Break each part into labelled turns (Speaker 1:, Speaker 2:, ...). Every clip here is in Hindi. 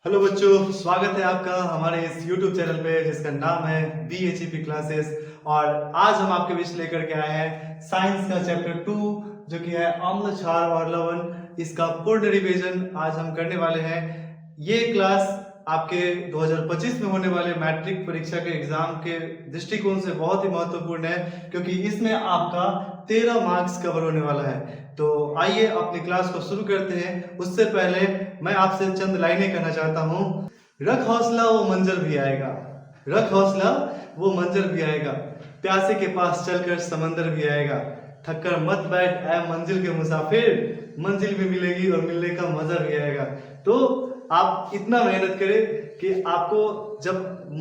Speaker 1: हेलो बच्चों, स्वागत है आपका हमारे इस YouTube चैनल पे जिसका नाम है BHEP क्लासेस। और आज हम आपके बीच लेकर के आए हैं साइंस का चैप्टर 2 जो कि है अम्ल, क्षार और लवण। इसका पूर्ण रिवीजन आज हम करने वाले हैं। ये क्लास आपके 2025 में होने वाले मैट्रिक परीक्षा के एग्जाम के दृष्टिकोण से बहुत ही महत्वपूर्ण है, क्योंकि इसमें आपका 13 मार्क्स कवर होने वाला है। तो आइए अपनी क्लास को शुरू करते हैं। उससे पहले मैं आपसे चंद लाइनें कहना चाहता हूँ। रख हौसला वो मंजर भी आएगा, रख हौसला वो मंजर भी आएगा, प्यासे के पास चलकर समंदर भी आएगा। थककर मत बैठ ऐ मंजिल के मुसाफिर, मंजिल भी मिलेगी और मिलने का मजा भी आएगा। तो आप इतना मेहनत करें कि आपको जब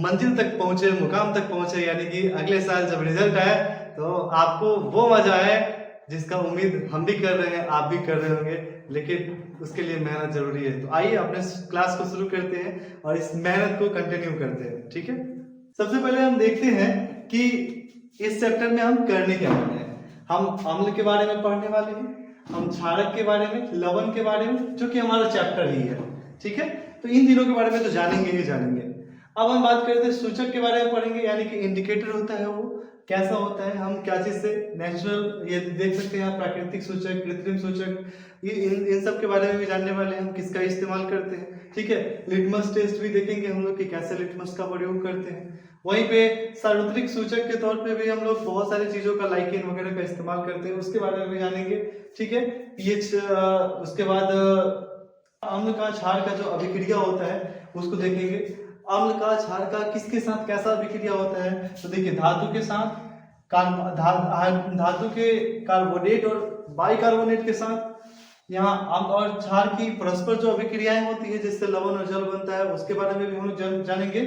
Speaker 1: मंजिल तक पहुंचे, मुकाम तक पहुंचे, यानी कि अगले साल जब रिजल्ट आए तो आपको वो मजा आए जिसका उम्मीद हम भी कर रहे हैं, आप भी कर रहे होंगे, लेकिन उसके लिए मेहनत जरूरी है। तो आइए अपने क्लास को शुरू करते हैं और इस मेहनत को कंटिन्यू करते हैं। ठीक है, सबसे पहले हम देखते हैं कि इस चैप्टर में हम करने क्या वाले हैं। हम अम्ल के बारे में पढ़ने वाले हैं, हम क्षारक के बारे में, लवण के बारे में, जो कि हमारा चैप्टर ही है। ठीक है, तो इन तीनों के बारे में तो जानेंगे ही जानेंगे। अब हम बात करते हैं सूचक के बारे में पढ़ेंगे, यानी कि इंडिकेटर होता है वो कैसा होता है, हम क्या चीज से नेचुरल, ये देख सकते हैं आप, प्राकृतिक सूचक, कृत्रिम सूचक, ये इन सब के बारे में भी जानने वाले हैं, हम किसका इस्तेमाल करते हैं। ठीक है, लिटमस टेस्ट भी देखेंगे हम लोग कि कैसे लिटमस का प्रयोग करते हैं। वहीं पे सार्वत्रिक सूचक के तौर पे भी हम लोग बहुत सारी चीजों का, लाइकेन वगैरह का इस्तेमाल करते हैं, उसके बारे में भी जानेंगे। ठीक है, पीएच, उसके बाद अम्ल का, क्षार का जो अभिक्रिया होता है उसको देखेंगे। अम्ल का, क्षार का किसके साथ कैसा अभिक्रिया होता है, तो देखिए धातु के साथ, धातु के कार्बोनेट और बाइकार्बोनेट के साथ। यहाँ अम्ल और क्षार की परस्पर जो अभिक्रियाएं होती है जिससे लवण और जल बनता है, उसके बारे में भी हम लोग जानेंगे।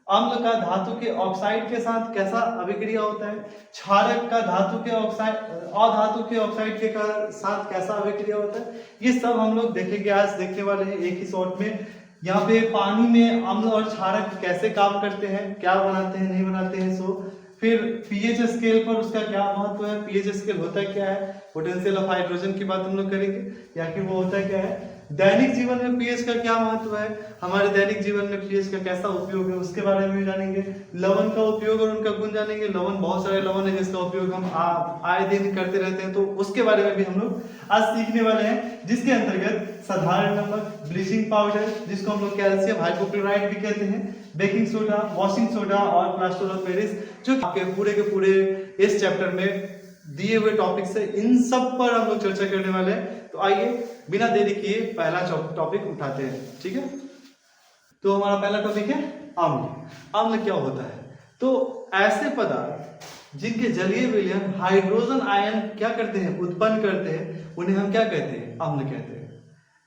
Speaker 1: अम्ल का धातु के ऑक्साइड के साथ कैसा अभिक्रिया होता है, क्षारक का धातु के ऑक्साइड, अधातु के ऑक्साइड के साथ कैसा अभिक्रिया होता है, ये सब हम लोग देखेंगे, आज देखने वाले हैं एक ही शॉट में। यहाँ पे पानी में अम्ल और क्षारक कैसे काम करते हैं, क्या बनाते हैं, नहीं बनाते हैं, सो फिर पीएच स्केल पर उसका क्या महत्व है, पीएच स्केल होता है क्या है, पोटेंशियल ऑफ हाइड्रोजन की बात हम लोग करेंगे, या कि वो होता है क्या है, दैनिक जीवन में पीएच का क्या महत्व है, हमारे दैनिक जीवन में पीएच का कैसा उपयोग है, उसके बारे में भी जानेंगे। लवण का उपयोग और उनका गुण जानेंगे। लवण, बहुत सारे लवण है जिसका उपयोग हम आए दिन करते रहते हैं, तो उसके बारे में भी हम लोग आज सीखने वाले हैं, जिसके अंतर्गत साधारण नमक, ब्लीचिंग पाउडर जिसको हम लोग कैल्शियम हाइपोक्लोराइड भी कहते हैं, बेकिंग सोडा, वॉशिंग सोडा और प्लास्टर ऑफ पेरिस, जो आपके पूरे के पूरे इस चैप्टर में दिए हुए टॉपिक से, इन सब पर हम लोग चर्चा करने वाले हैं। तो आइए बिना देरी किए पहला टॉपिक उठाते हैं। ठीक है, तो हमारा पहला टॉपिक है अम्ल। अम्ल क्या होता है, तो ऐसे पदार्थ जिनके जलीय विलयन हाइड्रोजन आयन क्या करते हैं, उत्पन्न करते हैं, उन्हें हम क्या कहते हैं, अम्ल कहते हैं।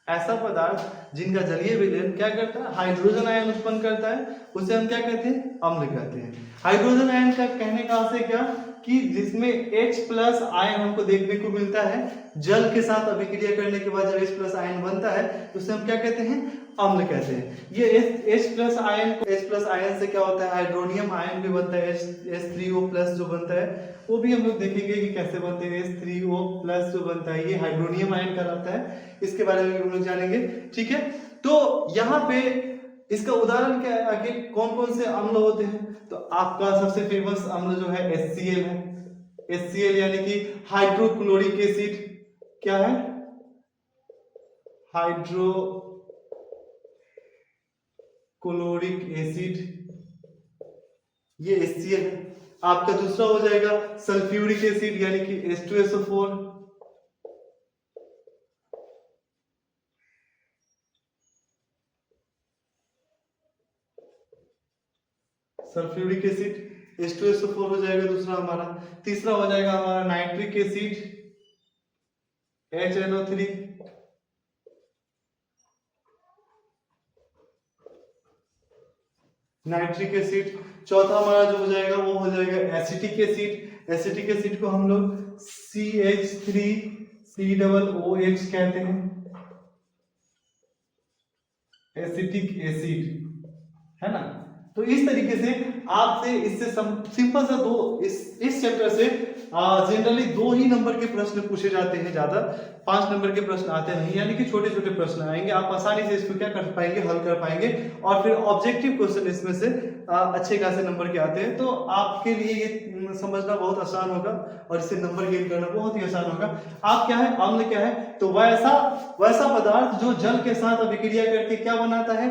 Speaker 1: ऐसा पदार्थ जिनका जलीय विलयन क्या करता है, हाइड्रोजन आयन उत्पन्न करता है, उसे हम क्या कहते हैं, अम्ल कहते हैं। हाइड्रोजन आयन का कहने का अर्थ है क्या, कि जिसमें H+ आयन हमको देखने को मिलता है, जल के साथ अभिक्रिया करने के बाद जब H+ आयन बनता है तो उसे हम क्या कहते हैं, अम्ल कहते हैं। ये H+ आयन, H+ आयन से क्या होता है, हाइड्रोनियम आयन भी बनता है, H3O+ जो बनता है वो भी हम लोग देखेंगे कि कैसे बनते हैं। H3O+ जो बनता है ये हाइड्रोनियम आयन कहलाता है, इसके बारे में हम लोग जानेंगे। ठीक है, तो यहाँ पे इसका उदाहरण क्या है, आगे कौन कौन से अम्ल होते हैं, तो आपका सबसे फेमस अम्ल जो है HCl है। HCl यानी कि हाइड्रोक्लोरिक एसिड, क्या है, हाइड्रोक्लोरिक एसिड, ये HCl है। आपका दूसरा हो जाएगा सल्फ्यूरिक एसिड यानी कि H2SO4। सल्फ्यूरिक एसिड H2SO4 हो जाएगा दूसरा हमारा। तीसरा हो जाएगा हमारा nitric acid HNO3। Nitric acid. चौथा हमारा जो हो जाएगा वो हो जाएगा एसिटिक एसिड। एसिटिक एसिड को हम लोग CH3COOH कहते हैं, एसिटिक एसिड, है ना। तो इस तरीके से आपसे इससे सिंपल सा दो, इस चैप्टर से जनरली 2 ही नंबर के प्रश्न पूछे जाते हैं, ज्यादा 5 नंबर के प्रश्न आते नहीं, यानी कि छोटे छोटे प्रश्न आएंगे, आप आसानी से इसको क्या कर पाएंगे, हल कर पाएंगे। और फिर ऑब्जेक्टिव क्वेश्चन इसमें से अच्छे खासे नंबर के आते हैं, तो आपके लिए ये समझना बहुत आसान होगा और इससे नंबर गेन करना बहुत ही आसान होगा। आप क्या है, अम्ल क्या है, तो वैसा पदार्थ जो जल के साथ अभिक्रिया करके क्या बनाता है,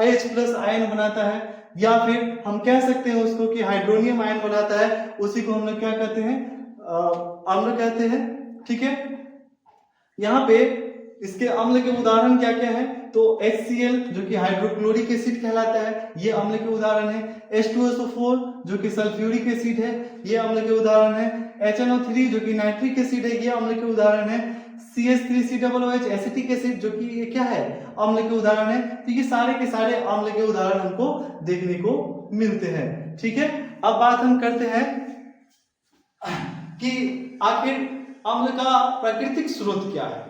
Speaker 1: H+ आयन बनाता है, या फिर हम कह सकते हैं उसको कि हाइड्रोनियम आयन बनाता है, उसी को हम लोग क्या कहते हैं, अम्ल कहते हैं। ठीक है, यहाँ पे इसके अम्ल के उदाहरण क्या क्या है, तो HCl जो कि हाइड्रोक्लोरिक एसिड कहलाता है, ये अम्ल के उदाहरण है। H2SO4 जो कि सल्फ्यूरिक एसिड है, ये अम्ल के उदाहरण है। HNO3 जो कि नाइट्रिक एसिड है, ये अम्ल के उदाहरण है। CH3COOH एसिटिक एसिड जो कि ये क्या है, अम्ल के उदाहरण है। तो ये सारे के सारे अम्ल के उदाहरण हमको देखने को मिलते हैं। ठीक है, अब बात हम करते हैं कि आखिर अम्ल का प्राकृतिक स्रोत क्या है।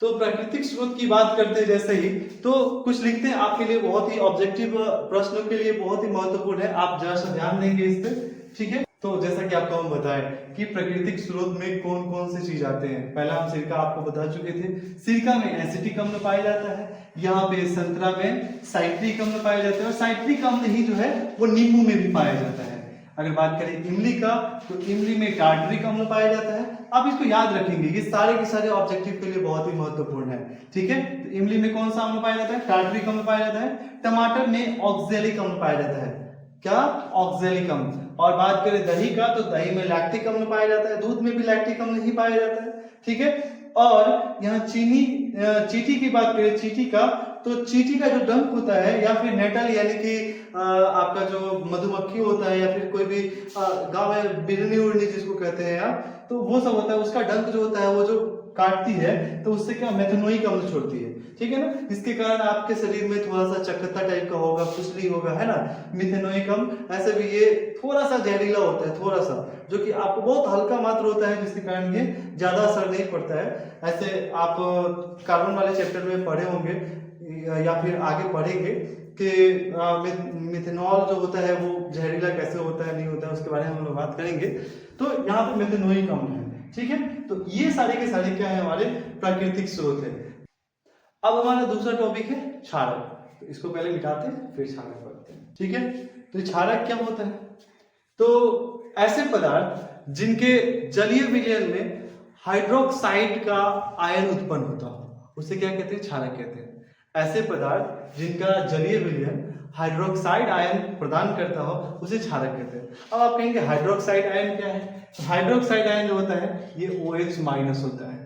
Speaker 1: तो प्राकृतिक स्रोत की बात करते हैं जैसे ही, तो कुछ लिखते हैं आपके लिए, बहुत ही ऑब्जेक्टिव प्रश्नों के लिए बहुत ही महत्वपूर्ण है, आप जरा सा ध्यान देंगे इस पे। ठीक है, तो जैसा कि आपको हम बताएं कि प्राकृतिक स्रोत में कौन कौन सी चीज आते हैं। पहला हम सिरका आपको बता चुके थे, सिरका में एसिटिक अम्ल पाया जाता है, यहाँ पे संतरा में साइट्रिक अम्ल पाया जाता है, और साइट्रिक अम्ल ही जो है वो नींबू में भी पाया जाता है। अगर बात करें इमली का, तो इमली में टार्टरिक अम्ल पाया जाता है। आप इसको याद रखेंगे, ये सारे के सारे ऑब्जेक्टिव के लिए बहुत ही महत्वपूर्ण है। ठीक है, तो इमली में कौन सा अम्ल पाया जाता है, टार्टरिक अम्ल पाया जाता है। टमाटर में ऑक्जेलिक अम्ल पाया जाता है, क्या, ऑक्जेलिक अम्ल। और बात करें दही का, तो दही में लैक्टिक अम्ल पाया जाता है, दूध में भी लैक्टिक अम्ल ही पाया जाता है। ठीक है, और यहाँ चींटी की बात करें, चींटी का, तो चींटी का जो डंक होता है, या फिर नेटल यानी कि आपका जो मधुमक्खी होता है, या फिर कोई भी गांव में बिरनी उड़नी जिसको कहते हैं आप, तो वो सब होता है, उसका डंक जो होता है वो जो काटती है, तो उससे क्या मेथनोइक अम्ल छोड़ती है। ठीक है ना, इसके कारण आपके शरीर में थोड़ा सा चकत्ता टाइप का होगा, खुजली होगा, है ना, मिथेनोइक अम्ल। ऐसे भी ये थोड़ा सा जहरीला होता है, थोड़ा सा, जो कि आपको बहुत हल्का मात्र होता है, जिसके कारण ये ज्यादा असर नहीं पड़ता है। ऐसे आप कार्बन वाले चैप्टर में पढ़े होंगे या फिर आगे पढ़ेंगे कि मिथेनॉल जो होता है वो जहरीला कैसे होता है, नहीं होता है, उसके बारे में हम लोग बात करेंगे। तो यहाँ पे मेथनोइक अम्ल है। ठीक है, तो ये सारे के सारे क्या है, हमारे प्राकृतिक स्रोत है। अब हमारा दूसरा टॉपिक है क्षारक, तो इसको पहले मिटाते हैं फिर क्षारक पढ़ते हैं। ठीक है, तो क्षारक क्या होता है, तो ऐसे पदार्थ जिनके जलीय विलयन में हाइड्रोक्साइड का आयन उत्पन्न होता हो, उसे क्या कहते हैं, क्षारक कहते हैं। ऐसे पदार्थ जिनका जलीय विलयन हाइड्रोक्साइड आयन प्रदान करता हो, उसे क्षारक कहते हैं। अब आप कहेंगे हाइड्रोक्साइड आयन क्या है, तो हाइड्रोक्साइड आयन जो होता है ये OH- होता है।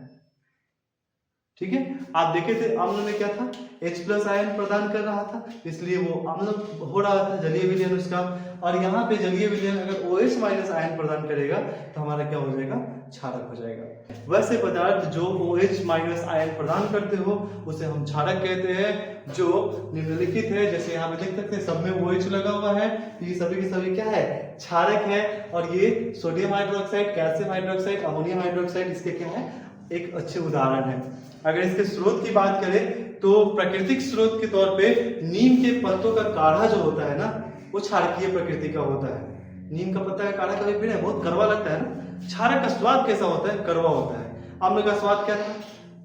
Speaker 1: ठीक है, आप देखे थे अम्ल में क्या था, H+ आयन प्रदान कर रहा था, इसलिए वो अम्ल हो रहा था, जलीय विलयन उसका। और यहाँ पे जलीय विलयन अगर OH- आयन प्रदान करेगा तो हमारा क्या हो जाएगा, क्षारक हो जाएगा। वैसे पदार्थ जो OH- आयन प्रदान करते हो उसे हम क्षारक कहते हैं, जो निम्नलिखित है। जैसे यहाँ पे देख सकते हैं सब में OH लगा हुआ है, ये सभी के सभी क्या है, क्षारक है। और ये sodium hydroxide, calcium hydroxide, ammonium hydroxide इसके क्या है, एक अच्छे उदाहरण है। अगर इसके स्रोत की बात करें तो प्राकृतिक स्रोत के तौर पे नीम के पत्तों का काढ़ा जो होता है ना, वो क्षारकीय प्रकृति का होता है। नीम का पत्ता का काढ़ा कभी पीना, बहुत कड़वा लगता है ना। क्षारक का स्वाद कैसा होता है, कड़वा होता है। अम्ल का स्वाद क्या था,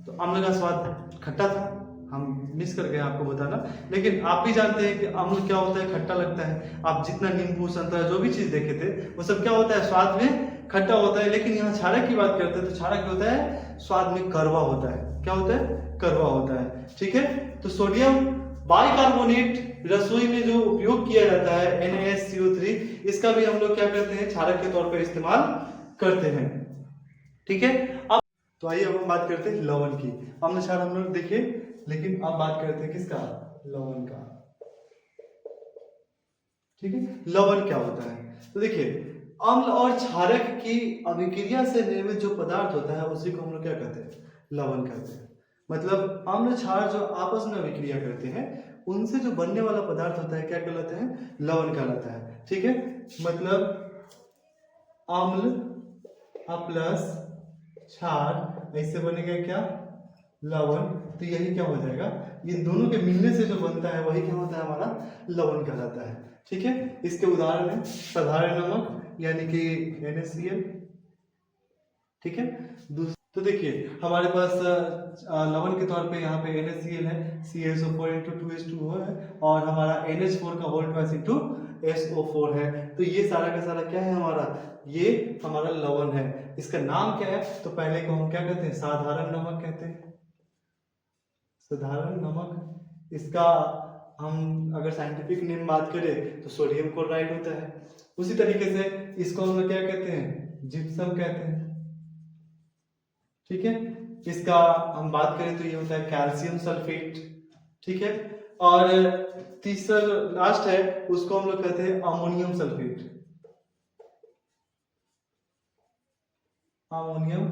Speaker 1: तो अम्ल का स्वाद खट्टा था, हम मिस कर गए आपको बताना। लेकिन आप भी जानते हैं कि अम्ल क्या होता है, खट्टा लगता है। आप जितना नींबू, संतरा जो भी चीज देखे थे वो सब क्या होता है, स्वाद में खट्टा होता है। लेकिन यहाँ क्षारक की बात करते हैं तो क्षारक क्या होता है, स्वाद में कड़वा होता है। क्या होता है, कड़वा होता है। ठीक है, तो सोडियम बाइकार्बोनेट रसोई में जो उपयोग किया जाता है NaSCO3, इसका भी हम लोग क्या करते हैं, क्षारक के तौर पर इस्तेमाल करते हैं। ठीक है, अब तो आइए अब हम बात करते हैं लवण की। अम्ल क्षार हम लोग देखे, लेकिन अब बात करते हैं किसका, लवण का। ठीक है, लवण क्या होता है, तो देखिए अम्ल और क्षारक की अभिक्रिया से निर्मित जो पदार्थ होता है उसी को हम लोग क्या कहते हैं, लवण कहते हैं। मतलब अम्ल क्षार जो आपस में अभिक्रिया करते हैं उनसे जो बनने वाला पदार्थ होता है क्या कहलाता है, लवण कहलाता है। ठीक है, मतलब अम्ल प्लस क्षार ऐसे बनेगा क्या, लवण। तो यही क्या हो जाएगा, इन दोनों के मिलने से जो बनता है वही क्या होता है, हमारा लवण कहलाता है। ठीक है, इसके उदाहरण है साधारण नमक यानी कि NaCl, ठीक है। तो देखिए हमारे पास लवण के तौर पे यहाँ पे NaCl है, CaSO4 × 2H2O है, और हमारा NH4 का होल ट्वाइस इंटू SO4 है। तो ये सारा का सारा क्या है हमारा, ये हमारा लवण है। इसका नाम क्या है, तो पहले को हम क्या कहते हैं, साधारण नमक कहते हैं, साधारण नमक। इसका हम अगर साइंटिफिक नेम बात करें तो सोडियम क्लोराइड होता है। उसी तरीके से इसको हम क्या कहते हैं, जिप्सम कहते हैं, ठीक है। इसका हम बात करें तो ये होता है कैल्शियम सल्फेट, ठीक है। और तीसरा जो लास्ट है उसको हम लोग कहते हैं अमोनियम सल्फेट, अमोनियम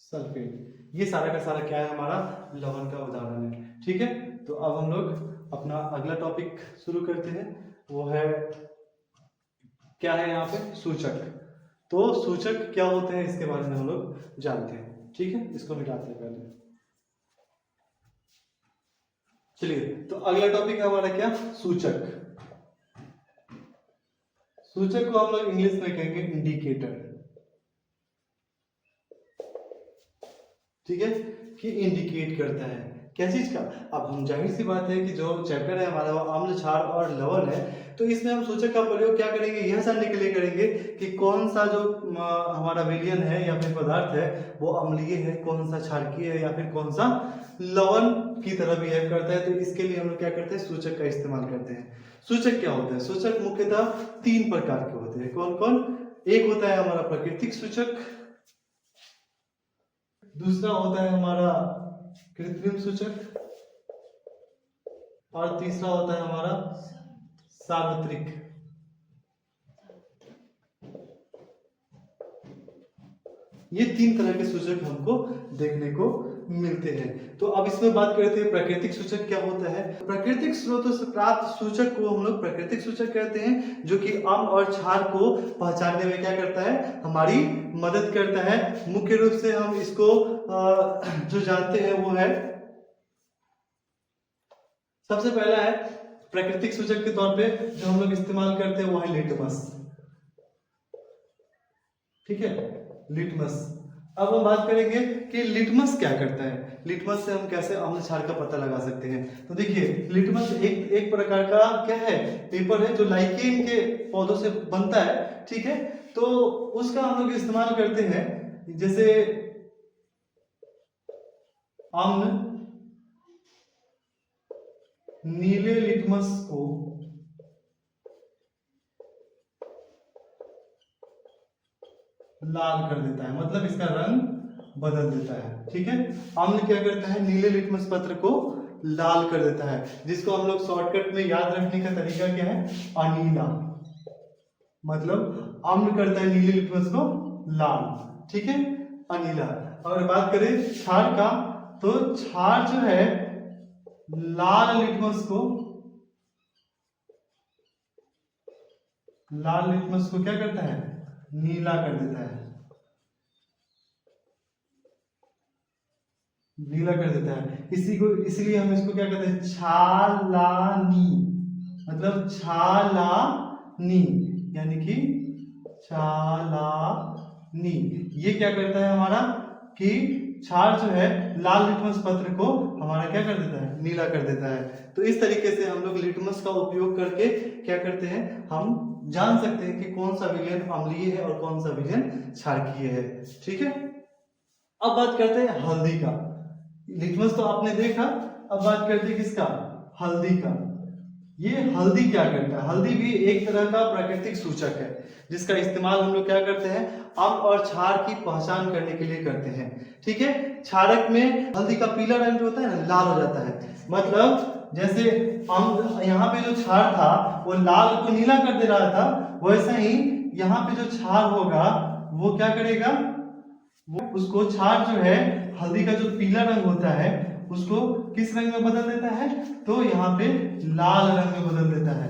Speaker 1: सल्फेट। ये सारा का सारा क्या है, हमारा लवण का उदाहरण है, ठीक है। तो अब हम लोग अपना अगला टॉपिक शुरू करते हैं, वो है क्या है यहाँ पे, सूचक। तो सूचक क्या होते हैं इसके बारे में हम लोग जानते हैं, ठीक है। इसको मिटाते हैं पहले, चलिए। तो अगला टॉपिक है हमारा क्या, सूचक। सूचक को हम लोग इंग्लिश में कहेंगे इंडिकेटर, ठीक है, कि इंडिकेट करता है क्या चीज का। अब हम जाहिर सी बात है कि जो चैप्टर है हमारा वो अम्ल, क्षार और लवण है, तो इसमें हम सूचक का प्रयोग क्या करेंगे, यह जानने के लिए करेंगे कि कौन सा जो हमारा विलयन है या फिर पदार्थ है वो अम्लीय है, कौन सा क्षारकीय है, या फिर कौन सा लवण की तरह बिहेव करता है। तो इसके लिए हम लोग क्या करते हैं, सूचक का इस्तेमाल करते हैं। सूचक क्या होता है, सूचक मुख्यतः 3 प्रकार के होते हैं। कौन कौन, एक होता है हमारा प्राकृतिक सूचक, दूसरा होता है हमारा कृत्रिम सूचक, और तीसरा होता है हमारा सार्वत्रिक। ये 3 तरह के सूचक हमको देखने को मिलते हैं। तो अब इसमें बात करते हैं प्राकृतिक सूचक क्या होता है। प्राकृतिक स्रोतों से प्राप्त सूचक को हम लोग प्राकृतिक सूचक कहते हैं, जो कि अम्ल और क्षार को पहचानने में क्या करता है, हमारी मदद करता है। मुख्य रूप से हम इसको जो जानते हैं वो है, सबसे पहला है प्राकृतिक सूचक के तौर पे जो हम लोग इस्तेमाल करते हैं वो है लिटमस, ठीक है, लिटमस। अब हम बात करेंगे कि लिटमस क्या करता है, लिटमस से हम कैसे अम्ल क्षार का पता लगा सकते हैं। तो देखिए लिटमस एक प्रकार का क्या है, पेपर है जो लाइकेन के पौधों से बनता है, ठीक है। तो उसका हम लोग इस्तेमाल करते हैं, जैसे अम्ल नीले लिटमस को लाल कर देता है, मतलब इसका रंग बदल देता है, ठीक है। अम्ल क्या करता है, नीले लिटमस पत्र को लाल कर देता है, जिसको हम लोग शॉर्टकट में याद रखने का तरीका क्या है, अनीला। मतलब अम्ल करता है नीले लिटमस को लाल, ठीक है, अनीला। और बात करें क्षार का, तो क्षार जो है लाल लिटमस को क्या करता है, नीला कर देता है, नीला कर देता है। इसीलिए हम इसको क्या कहते हैं, छालानी, मतलब छालानी, यानी कि छालानी। ये क्या करता है हमारा, कि क्षार जो है लाल लिटमस पत्र को हमारा क्या कर देता है, नीला कर देता है। तो इस तरीके से हम लोग लिटमस का उपयोग करके क्या करते हैं, हम जान सकते हैं कि कौन सा विलयन अम्लीय है और कौन सा विलयन क्षारकीय है, ठीक है। अब बात करते हैं हल्दी का। लिटमस तो आपने देखा, अब बात करते हैं किसका, हल्दी का। ये हल्दी क्या करता है, हल्दी भी एक तरह का प्राकृतिक सूचक है, जिसका इस्तेमाल हम लोग क्या करते हैं, अम्ल और क्षार की पहचान करने के लिए करते हैं, ठीक है। क्षारक में हल्दी का पीला रंग जो होता है ना, लाल हो जाता है। मतलब जैसे अम्ल, यहाँ पे जो क्षार था वो लाल को नीला कर दे रहा था, वैसा ही यहाँ पे जो क्षार होगा वो क्या करेगा, वो उसको क्षार जो है हल्दी का जो पीला रंग होता है उसको किस रंग में बदल देता है, तो यहाँ पे लाल रंग में बदल देता है,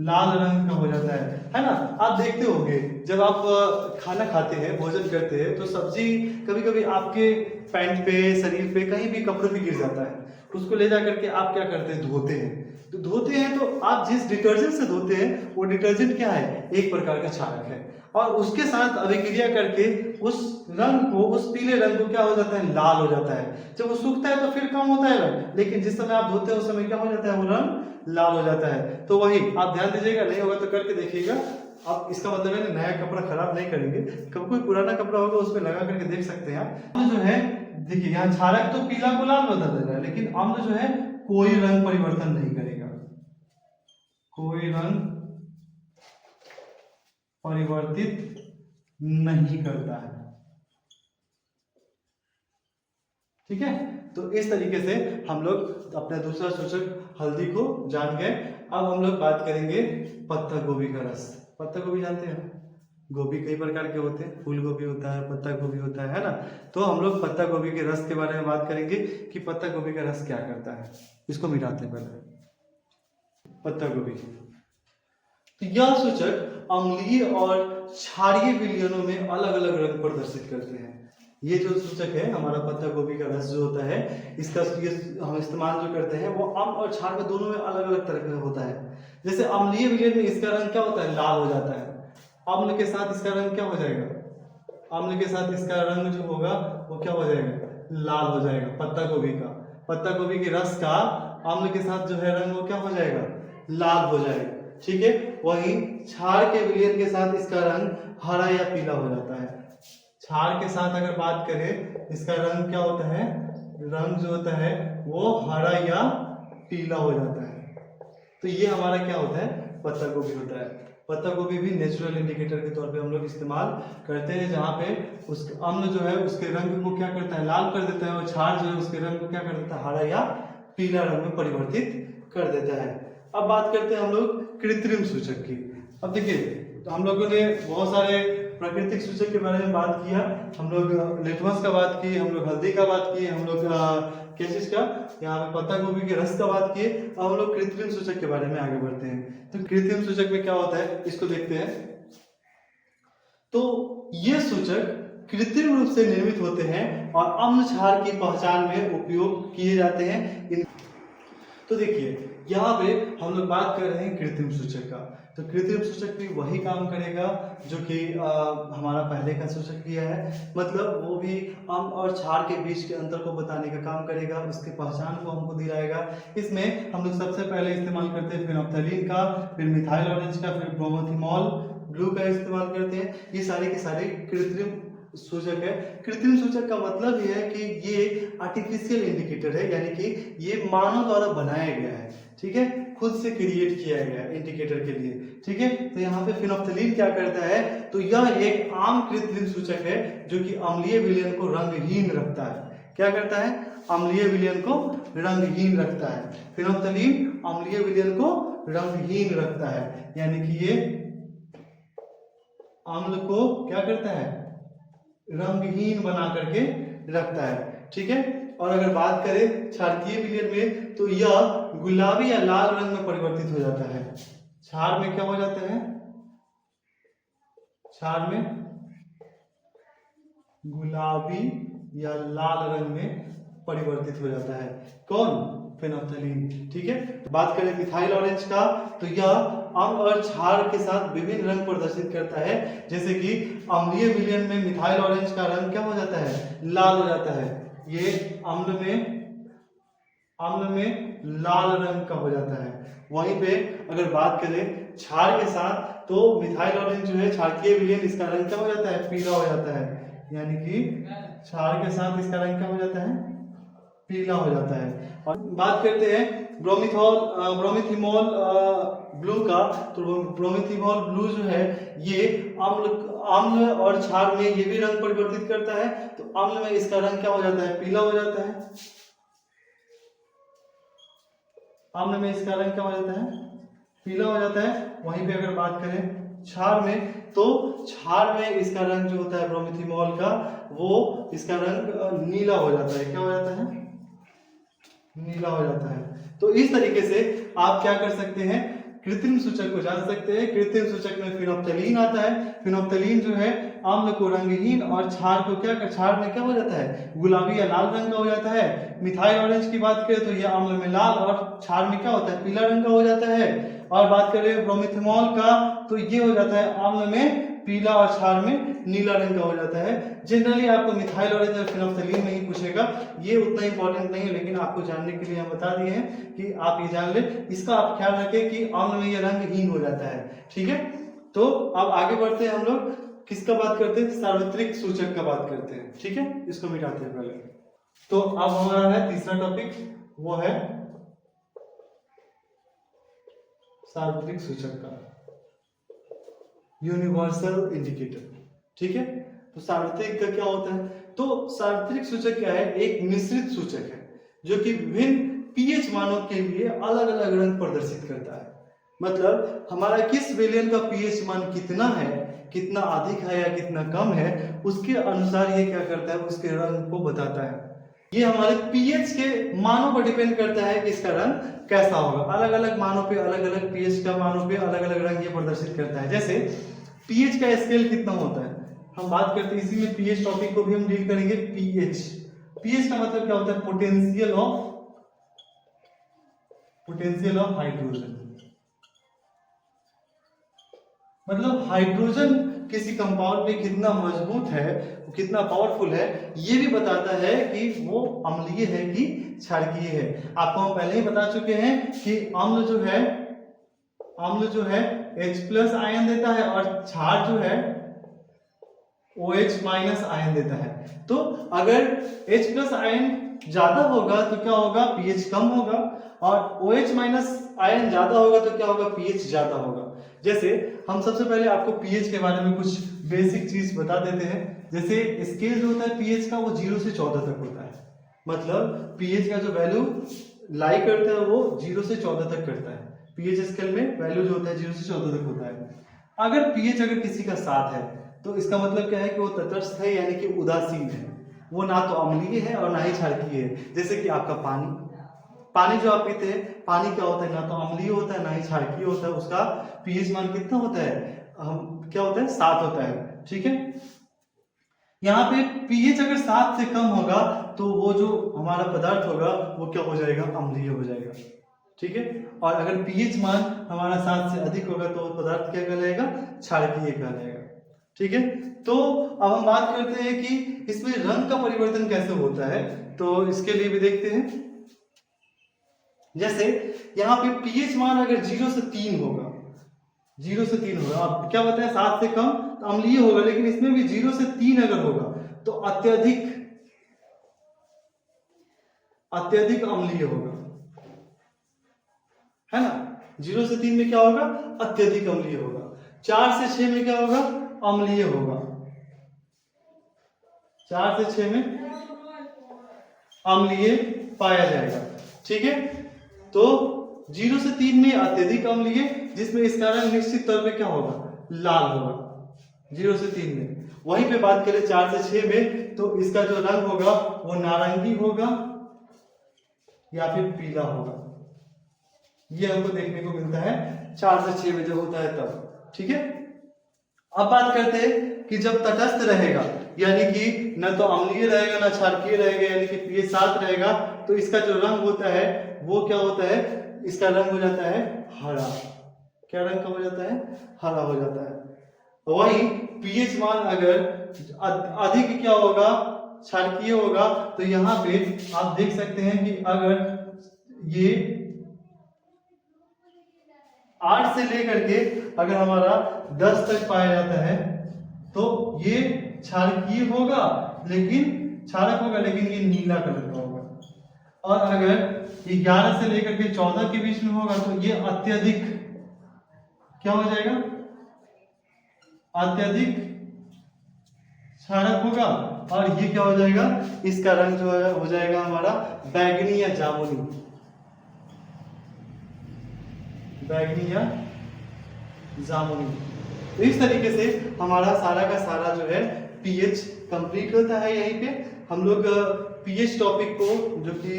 Speaker 1: लाल रंग का हो जाता है ना। आप देखते होंगे जब आप खाना खाते हैं, भोजन करते हैं, तो सब्जी कभी कभी आपके पैंट पे, शरीर पे, कहीं भी कपड़े पे गिर जाता है, उसको ले जा करके आप क्या करते हैं, धोते हैं। तो आप जिस डिटर्जेंट से धोते हैं वो डिटर्जेंट क्या है, एक प्रकार का क्षारक है। और उसके साथ अभिक्रिया करके उस रंग को, उस पीले रंग को क्या हो जाता है, लाल हो जाता है। जब वो सूखता है तो फिर कम होता है रंग, लेकिन जिस समय आप धोते हैं उस समय क्या हो जाता है, वो रंग लाल हो जाता है। तो वही आप ध्यान दीजिएगा, नहीं होगा तो करके देखिएगा आप। इसका मतलब है नया कपड़ा खराब नहीं करेंगे, कब कोई पुराना कपड़ा होगा उसमें लगा करके देख सकते हैं आप। जो है देखिए यहाँ क्षारक तो पीला को लाल बदल दे रहा है, लेकिन अम्ल जो है कोई रंग परिवर्तन नहीं करेगा, कोई रंग परिवर्तित नहीं करता है। ठीक है, तो इस तरीके से हम लोग अपना दूसरा सूचक हल्दी को जान गए। अब हम लोग बात करेंगे पत्ता गोभी का रस। पत्ता गोभी जानते हैं, गोभी कई प्रकार के होते हैं, फूल गोभी होता है, पत्ता गोभी होता है ना। तो हम लोग पत्ता गोभी के रस के बारे में बात करेंगे कि पत्ता गोभी का रस क्या करता है। इसको मिटाते हैं पहले। पत्ता गोभी, तो यह सूचक अम्लीय और क्षारीय विलयनों में अलग अलग रंग प्रदर्शित करते हैं। ये जो सूचक है हमारा पत्ता गोभी का रस जो होता है, इसका हम इस्तेमाल जो करते हैं वो अम्ल और क्षार में दोनों में अलग अलग तरह का होता है। जैसे अम्लीय विलयन में इसका रंग क्या होता है, लाल हो जाता है। अम्ल के साथ इसका रंग क्या हो जाएगा, अम्ल के साथ इसका रंग जो होगा वो क्या हो जाएगा, लाल हो जाएगा। पत्ता गोभी का, पत्ता गोभी के रस का अम्ल के साथ जो है रंग वो क्या हो जाएगा, लाल हो जाएगा। ठीक है, वही क्षार के विलयन के साथ इसका रंग हरा या पीला हो जाता है। क्षार के साथ अगर बात करें इसका रंग क्या होता है, रंग जो होता है वो हरा या पीला हो जाता है। तो ये हमारा क्या होता है, पत्ता गोभी होता है। पत्ता गोभी भी नेचुरल इंडिकेटर के तौर पे हम लोग इस्तेमाल करते हैं, जहाँ पे उस अम्ल जो है उसके रंग को क्या करता है, लाल कर देता है, और क्षार जो है उसके रंग को क्या कर देता है, हरा या पीला रंग में परिवर्तित कर देता है। अब बात करते हैं हम लोग कृत्रिम सूचक की। अब देखिए, तो हम लोगों ने बहुत सारे प्राकृतिक सूचक के बारे में बात किया। हम लोग लिटमस का बात किए, हम लोग हल्दी का बात किए, हम लोग किस चीज का, यहाँ पे पत्ता गोभी के रस का बात किए। अब हम लोग कृत्रिम सूचक के बारे में आगे बढ़ते हैं। तो कृत्रिम सूचक में क्या होता है, इसको देखते हैं। तो ये सूचक कृत्रिम रूप से निर्मित होते हैं और अम्ल क्षार की पहचान में उपयोग किए जाते हैं। तो देखिए यहाँ पे हम लोग बात कर रहे हैं कृत्रिम सूचक का। तो कृत्रिम सूचक भी वही काम करेगा जो कि हमारा पहले का सूचक किया है, मतलब वो भी अम्ल और क्षार के बीच के अंतर को बताने का काम करेगा, उसकी पहचान को हमको दिलाएगा। इसमें हम लोग सबसे पहले इस्तेमाल करते हैं फिनोप्थलीन का, फिर मिथाइल ऑरेंज का, फिर ब्रोमोथिमॉल ब्लू का इस्तेमाल करते हैं। ये सारे के सारे कृत्रिम सूचक है। कृत्रिम सूचक का मतलब यह है कि ये आर्टिफिशियल इंडिकेटर है, यानी कि ये मानव द्वारा बनाया गया है। ठीक है, खुद से क्रिएट किया गया है इंडिकेटर के लिए। ठीक है, तो यहाँ पे फिनोप्थलीन क्या करता है, तो यह एक आम कृत्रिम सूचक है जो कि अम्लीय विलयन को रंगहीन रखता है। क्या करता है, अम्लीय विलयन को रंगहीन रखता है। फिनोप्थलीन अम्लीय विलयन को रंगहीन रखता है, यानी कि ये अम्ल को क्या करता है, रंगहीन बना करके रखता है। ठीक है, और अगर बात करें क्षारकीय विलयन में, तो यह गुलाबी या लाल रंग में परिवर्तित हो जाता है। क्षार में क्या हो जाता है, क्षार में गुलाबी या लाल रंग में परिवर्तित हो जाता है। कौन, फिनोप्थलीन। ठीक है, बात करें मिथाइल ऑरेंज का, तो यह अम्ल और क्षार के साथ विभिन्न रंग प्रदर्शित करता है। जैसे कि अम्लीय विलयन में मिथाइल ऑरेंज का रंग क्या हो जाता है, लाल हो जाता है। ये अम्ल में लाल रंग का हो जाता है। वहीं पे अगर बात करें क्षार के साथ, तो मिथाइल ऑरेंज जो है क्षारकीय विलयन, इसका रंग क्या हो जाता है, पीला हो जाता है। यानी कि क्षार के साथ इसका रंग क्या हो जाता है, पीला हो जाता है। और बात करते हैं ब्रोमीथिमॉल ब्लू का, तो ब्रोमीथिमॉल ब्लू जो है ये अम्ल और क्षार में ये भी रंग परिवर्तित करता है। तो अम्ल में इसका रंग क्या हो जाता है, पीला हो जाता है। अम्ल में इसका रंग क्या हो जाता है, पीला हो जाता है। वहीं पे अगर बात करें क्षार में, तो क्षार में इसका रंग जो होता है ब्रोमीथिमॉल का, वो इसका रंग नीला हो जाता है। क्या हो जाता है, नीला हो जाता है। तो इस तरीके से आप क्या कर सकते हैं, कृत्रिम सूचक को जान सकते हैं। कृत्रिम सूचक में फिनोप्थलीन आता है। फिनोप्थलीन जो है अम्ल को रंगहीन और क्षार को क्षार में क्या हो जाता है, गुलाबी या लाल रंग का हो जाता है। मिथाइल ऑरेंज की बात करें तो यह अम्ल में लाल और क्षार में क्या होता है, पीला रंग का हो जाता है। और बात करें ब्रोमीथिमॉल का, तो ये हो जाता है अम्ल में पीला और क्षार में नीला रंग का हो जाता है। जनरली आपको मिथाइल ऑरेंज और फिनोल्फथालीन में ही पूछेगा, ये उतना इंपॉर्टेंट नहीं है, लेकिन आपको जानने के लिए हम बता दिए हैं कि आप ये जान ले। इसका आप ख्याल रखें कि अम्ल में ये रंगहीन हो जाता है, ठीक है। तो अब आगे बढ़ते हैं, हम लोग किसका बात करते हैं, सार्वत्रिक सूचक का बात करते हैं, ठीक है। इसको मिटाते हैं पहले। तो अब हमारा है तीसरा टॉपिक, वो है सार्वत्रिक सूचक का, यूनिवर्सल इंडिकेटर, ठीक है। तो सार्वत्रिक का क्या होता है, तो सार्वत्रिक सूचक क्या है, एक मिश्रित सूचक है जो कि विभिन्न पीएच मानों के लिए अलग अलग रंग प्रदर्शित करता है। मतलब हमारा किस विलयन का पीएच मान कितना है, कितना अधिक है या कितना कम है, उसके अनुसार ये क्या करता है, उसके रंग को बताता है। ये हमारे पीएच के मानों पर डिपेंड करता है कि इसका रंग कैसा होगा। अलग अलग मानों पे, अलग अलग पीएच का मानों पे अलग अलग रंग ये प्रदर्शित करता है। जैसे पीएच का स्केल कितना होता है, हम बात करते हैं, इसी में पीएच टॉपिक को भी हम डील करेंगे। पीएच, पीएच का मतलब क्या होता है, पोटेंशियल ऑफ हाइड्रोजन। मतलब हाइड्रोजन किसी कंपाउंड में कितना मजबूत है, कितना पावरफुल है, ये भी बताता है कि वो अम्लीय है कि क्षारकीय है। आपको हम पहले ही बता चुके हैं कि अम्ल जो है H+ आयन देता है और क्षार जो है OH- आयन देता है। तो अगर H+ आयन ज्यादा होगा तो क्या होगा, पीएच कम होगा, और OH- आयन ज्यादा होगा तो क्या होगा, पीएच ज्यादा होगा। जैसे हम सबसे पहले आपको पीएच के बारे में कुछ बेसिक चीज बता देते हैं। जैसे स्केल जो होता है पीएच का, वो 0 से 14 तक होता है। मतलब पीएच का जो वैल्यू लाई करता है वो 0 से 14 तक करता है। पीएच स्केल में वैल्यू जो होता है 0 से 14 तक होता है। अगर पीएच अगर किसी का 7 है तो इसका मतलब क्या है कि वो तटस्थ है, यानी कि उदासीन है। वो ना तो अम्लीय है और ना ही क्षारकीय है। जैसे कि आपका पानी जो आप पीते हैं, पानी क्या होता है, ना तो अम्लीय होता है ना ही क्षारकीय होता है। उसका पीएच मान कितना होता है, क्या होता है, 7 होता है, ठीक है। यहाँ पे पीएच अगर 7 से कम होगा तो वो जो हमारा पदार्थ होगा वो क्या हो जाएगा, अम्लीय हो जाएगा, ठीक है। और अगर पीएच मान हमारा 7 से अधिक होगा तो वो पदार्थ क्या कहलाएगा, क्षारकीय कहलाएगा, ठीक है। तो अब हम बात करते हैं कि इसमें रंग का परिवर्तन कैसे होता है, तो इसके लिए भी देखते हैं। जैसे यहाँ पे पीएच मान अगर 0 से 3 होगा, 0 से 3 होगा, आप क्या बताएं, 7 से कम तो अम्लीय होगा, लेकिन इसमें भी 0 से 3 अगर होगा तो अत्यधिक अम्लीय होगा, है ना। 0 से 3 में क्या होगा, अत्यधिक अम्लीय होगा। 4 से 6 में क्या होगा, अम्लीय होगा। 4 से 6 में अम्लीय पाया जाएगा, ठीक है। तो 0 से 3 में अत्यधिक अम्लीय, जिसमें इसका रंग निश्चित तौर पे क्या होगा, लाल होगा 0 से 3 में। वहीं पे बात करें 4 से 6 में तो इसका जो रंग होगा वो नारंगी होगा या फिर पीला होगा। ये हमको देखने को मिलता है 4 से 6 में जब होता है तब, ठीक है। अब बात करते हैं कि जब तटस्थ रहेगा, यानी कि न तो अम्लीय रहेगा ना क्षारकीय रहेगा, यानी कि पीएच 7 रहेगा, तो इसका जो रंग होता है वो क्या होता है, इसका रंग हो जाता है हरा। क्या रंग का हो जाता है, हरा हो जाता है। वही पीएच मान अगर अधिक क्या होगा, क्षारकीय होगा, तो यहाँ पे आप देख सकते हैं कि अगर ये 8 से लेकर के अगर हमारा 10 तक पाया जाता है तो ये क्षारकीय होगा, लेकिन क्षारक होगा, लेकिन ये नीला कलर का होगा। और अगर 11 से लेकर के 14 के बीच में होगा तो ये अत्यधिक क्या हो जाएगा, अत्यधिक क्षारक होगा, और ये क्या हो जाएगा, इसका रंग जो है हो जाएगा हमारा बैगनी या जामुनी, बैगनी या जामुनी। तो इस तरीके से हमारा सारा का सारा जो है पीएच कंप्लीट होता है। यहीं पे हम लोग पीएच टॉपिक को, जो कि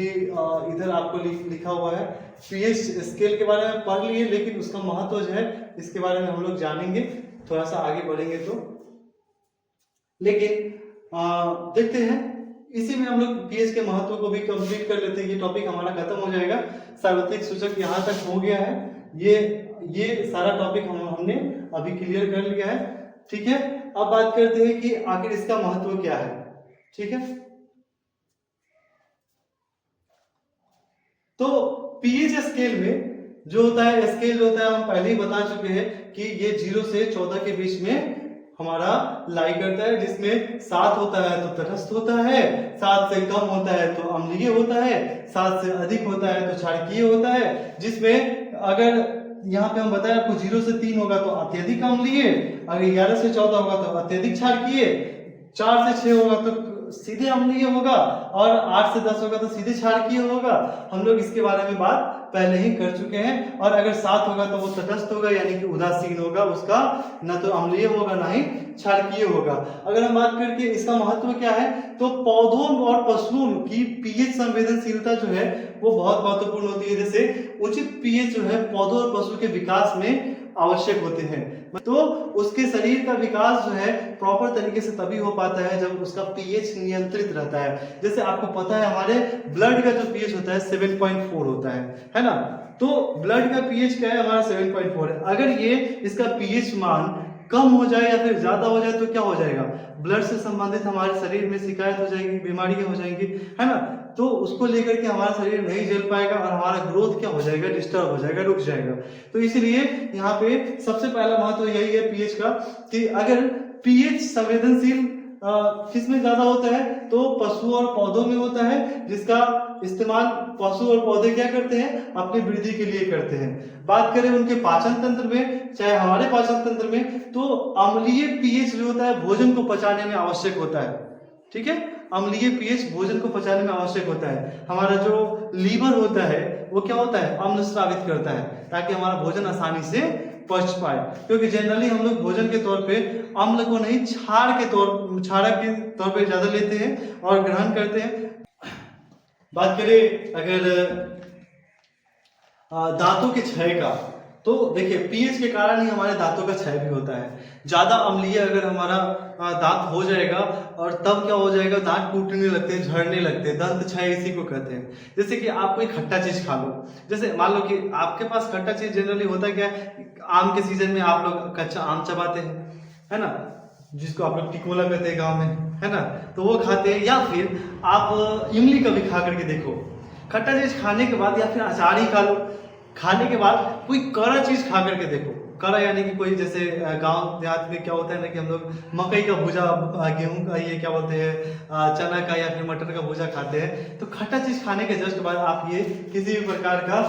Speaker 1: इधर आपको लिखा हुआ है, पीएच स्केल के बारे में पढ़ लिए, लेकिन उसका महत्व जो है इसके बारे में हम लोग जानेंगे थोड़ा सा आगे बढ़ेंगे तो। लेकिन देखते हैं, इसी में हम लोग पीएच के महत्व को भी कंप्लीट कर लेते हैं। ये टॉपिक हमारा खत्म हो जाएगा। सार्वत्रिक सूचक यहाँ तक हो गया है। ये सारा टॉपिक हमने अभी क्लियर कर लिया है। ठीक है, अब बात करते हैं कि आखिर इसका महत्व क्या है। ठीक है, तो पीएच स्केल में जो होता है, स्केल जो होता है हम पहले ही बता चुके हैं कि ये 0 से 14 के बीच में हमारा लाई करता है, जिसमें 7 होता है तो तटस्थ होता है, 7 से कम होता है तो अम्लीय होता है, 7 से अधिक होता है तो क्षारकीय होता है, जिसमें अगर यहाँ पे हम बताएं आपको 0 से 3 होगा तो अत्यधिक अम्लीय, अगर 11 से 14 होगा तो अत्यधिक क्षारकीय, 4 से 6 होगा तो सीधे अम्लीय होगा, और 8 से 10 होगा तो सीधे क्षारकीय होगा। हम लोग इसके बारे में बात पहले ही कर चुके हैं। और अगर 7 होगा तो वो तटस्थ होगा, यानी कि उदासीन होगा, उसका न तो अम्लीय होगा ना ही क्षारकीय होगा। अगर हम बात करके इसका महत्व क्या है, तो पौधों और पशुओं की पीएच संवेदनशीलता जो है वो बहुत महत्वपूर्ण होती है। जैसे उचित पीएच जो है पौधों और पशु के विकास में आवश्यक होते हैं, तो उसके शरीर का विकास जो है प्रॉपर तरीके से तभी हो पाता है जब उसका पीएच नियंत्रित रहता है। जैसे आपको पता है हमारे ब्लड का जो पीएच होता है 7.4 होता है ना, तो ब्लड का पीएच क्या है हमारा 7.4 है। अगर ये इसका पीएच मान कम हो जाए या फिर ज्यादा हो जाए तो क्या हो जाएगा, ब्लड से संबंधित हमारे शरीर में शिकायत हो जाएगी, बीमारियां हो जाएंगी, है ना, तो उसको लेकर के हमारा शरीर नहीं झेल पाएगा और हमारा ग्रोथ क्या हो जाएगा, डिस्टर्ब हो जाएगा, रुक जाएगा। तो इसलिए यहाँ पे सबसे पहला महत्व यही है पीएच का, कि अगर पीएच संवेदनशील किसमें ज्यादा होता है, तो पशु और पौधों में होता है, जिसका इस्तेमाल पशु और पौधे क्या करते हैं, अपनी वृद्धि के लिए करते हैं। बात करें उनके पाचन तंत्र में, चाहे हमारे पाचन तंत्र में, तो अम्लीय पीएच जो होता है भोजन को पचाने में आवश्यक होता है। ठीक है, अम्लीय पीएच भोजन को पचाने में आवश्यक होता है। हमारा जो लीवर होता है वो क्या होता है, अम्ल स्रावित करता है, ताकि हमारा भोजन आसानी से पच पाए। क्योंकि जनरली हम लोग भोजन के तौर पे अम्ल को नहीं, क्षारक के तौर पे ज्यादा लेते हैं और ग्रहण करते हैं। बात करें अगर दांतों के क्षय का, तो देखिए पीएच के कारण ही हमारे दांतों का क्षय भी होता है। ज्यादा अम्लीय अगर हमारा दांत हो जाएगा और तब क्या हो जाएगा, दांत टूटने लगते हैं, झड़ने लगते हैं, दंत क्षय इसी को कहते हैं। जैसे कि आप कोई खट्टा चीज खा लो, जैसे मान लो कि आपके पास खट्टा चीज जनरली होता क्या है, आम के सीजन में आप लोग कच्चा आम चबाते हैं, है ना, जिसको आप लोग टिकोला कहते हैं गाँव में, है ना, तो वो खाते हैं। या फिर आप इमली कभी खा करके देखो, खट्टा चीज खाने के बाद, या फिर अचार ही खा लो, खाने के बाद कोई कड़ा चीज खा करके देखो। कड़ा यानी कि कोई जैसे गांव देहात में क्या होता है ना कि हम लोग मकई का भूजा, गेहूं का, ये क्या बोलते हैं, चना का या फिर मटर का भूजा खाते हैं। तो खट्टा चीज खाने के जस्ट बाद आप ये किसी भी प्रकार का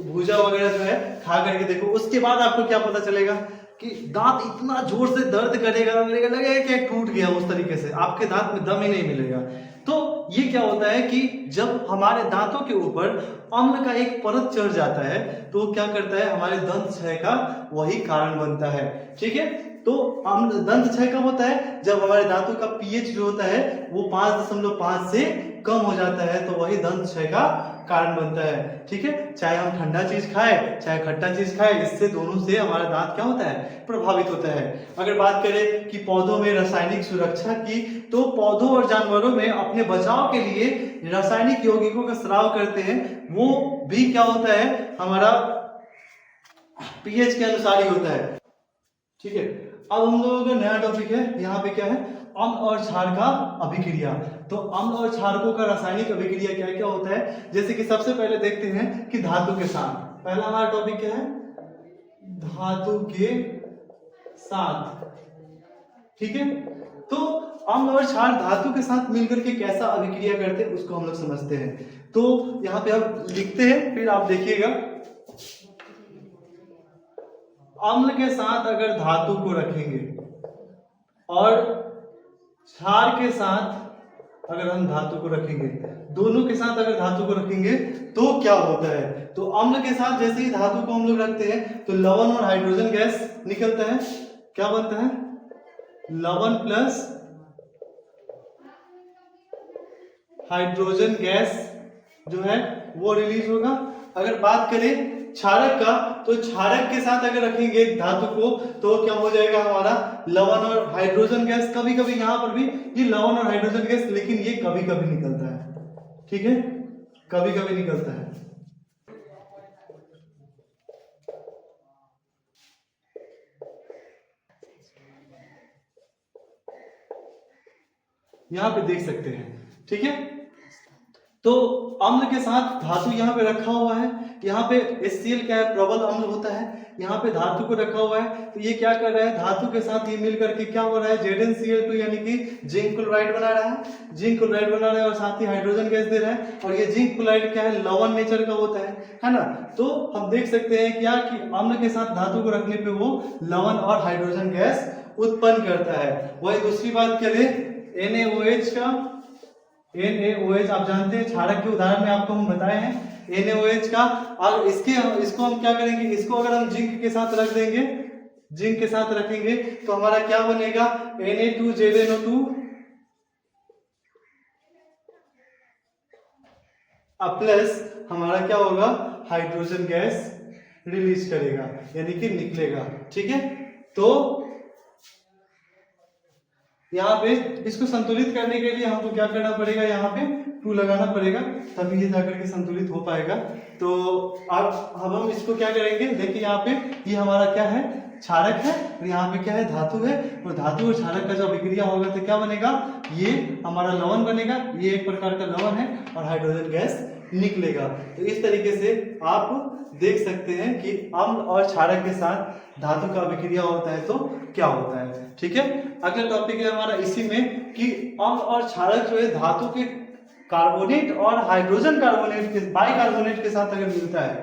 Speaker 1: भूजा वगैरह जो है खा करके देखो, उसके बाद आपको क्या पता चलेगा कि दांत इतना जोर से दर्द करेगा, लगेगा कि टूट गया, उस तरीके से आपके दांत में दम ही नहीं मिलेगा। तो ये क्या होता है कि जब हमारे दांतों के ऊपर अम्ल का एक परत चढ़ जाता है तो क्या करता है, हमारे दंत क्षय का वही कारण बनता है। ठीक है, तो अम्ल दंत क्षय कब होता है, जब हमारे दांतों का पीएच जो होता है वो 5.5 से कम हो जाता है, तो वही दंत क्षय का कारण बनता है। ठीक है, चाहे हम ठंडा चीज खाएं चाहे खट्टा चीज खाएं, इससे दोनों से हमारा दांत क्या होता है, प्रभावित होता है। अगर बात करें कि पौधों में रासायनिक सुरक्षा की, तो पौधों और जानवरों में अपने बचाव के लिए रासायनिक यौगिकों का स्राव करते हैं, वो भी क्या होता है, हमारा पीएच के अनुसार ही होता है। ठीक है, अब हम लोगों का नया टॉपिक है, यहाँ पे क्या है, अम्ल और क्षार का अभिक्रिया। तो अम्ल और क्षारकों का रासायनिक अभिक्रिया क्या क्या होता है, जैसे कि सबसे पहले देखते हैं कि धातु के साथ, पहला हमारा टॉपिक क्या है, धातु के साथ। ठीक है, तो अम्ल और क्षार धातु के साथ मिलकर के कैसा अभिक्रिया करते हैं उसको हम लोग समझते हैं। तो यहाँ पे हम लिखते हैं, फिर आप देखिएगा, अम्ल के साथ अगर धातु को रखेंगे और क्षार के साथ अगर हम धातु को रखेंगे, दोनों के साथ अगर धातु को रखेंगे तो क्या होता है। तो अम्ल के साथ जैसे ही धातु को हम लोग रखते हैं तो लवण और हाइड्रोजन गैस निकलता है, क्या बनता है, लवण प्लस हाइड्रोजन गैस जो है वो रिलीज होगा। अगर बात करें क्षारक का, तो क्षारक के साथ अगर रखेंगे धातु को तो क्या हो जाएगा, हमारा लवण और हाइड्रोजन गैस। कभी कभी यहां पर भी ये लवण और हाइड्रोजन गैस, लेकिन ये कभी कभी निकलता है। ठीक है, कभी कभी निकलता है। यहाँ पे देख सकते हैं, ठीक है। तो अम्ल के साथ धातु यहाँ पे रखा हुआ है, यहाँ पे HCl क्या है, प्रबल अम्ल होता है, यहाँ पे धातु को रखा हुआ है, तो ये क्या कर रहा है, धातु के साथ ये मिल करके क्या हो रहा है, ZnCl2 यानी कि जिंक क्लोराइड बना रहा है, जिंक क्लोराइड बना रहा है और साथ ही हाइड्रोजन गैस दे रहा है। और ये जिंक क्लोराइड क्या है, लवण नेचर का होता है ना। तो हम देख सकते हैं क्या कि अम्ल के साथ धातु को रखने पे वो लवण और हाइड्रोजन गैस उत्पन्न करता है। वही दूसरी बात करें NaOH का, NaOH आप जानते हैं, क्षारक के उदाहरण में आपको हम बताए हैं NaOH का। और इसको हम क्या करेंगे, इसको अगर हम जिंक के साथ रख देंगे, जिंक के साथ रखेंगे तो हमारा क्या बनेगा, Na2ZnO2 प्लस हमारा क्या होगा, हाइड्रोजन गैस रिलीज करेगा यानी कि निकलेगा, ठीक है। तो यहाँ पे इसको संतुलित करने के लिए हमको क्या करना पड़ेगा, यहाँ पे 2 लगाना पड़ेगा, तभी ये जाकर के संतुलित हो पाएगा। तो अब हम इसको क्या करेंगे, देखिए यहाँ पे ये हमारा क्या है, क्षारक है, और यहाँ पे क्या है, धातु है, और धातु और क्षारक का जब विक्रिया होगा तो क्या बनेगा, ये हमारा लवण बनेगा, ये एक प्रकार का लवण है और हाइड्रोजन गैस निकलेगा। तो इस तरीके से आप देख सकते हैं कि अम्ल और क्षारक के साथ धातु का विक्रिया होता है तो क्या होता है, ठीक है। अगला टॉपिक है हमारा इसी में कि अम्ल और क्षारक जो है धातु के कार्बोनेट और हाइड्रोजन कार्बोनेट के, बाइकार्बोनेट के साथ अगर मिलता है,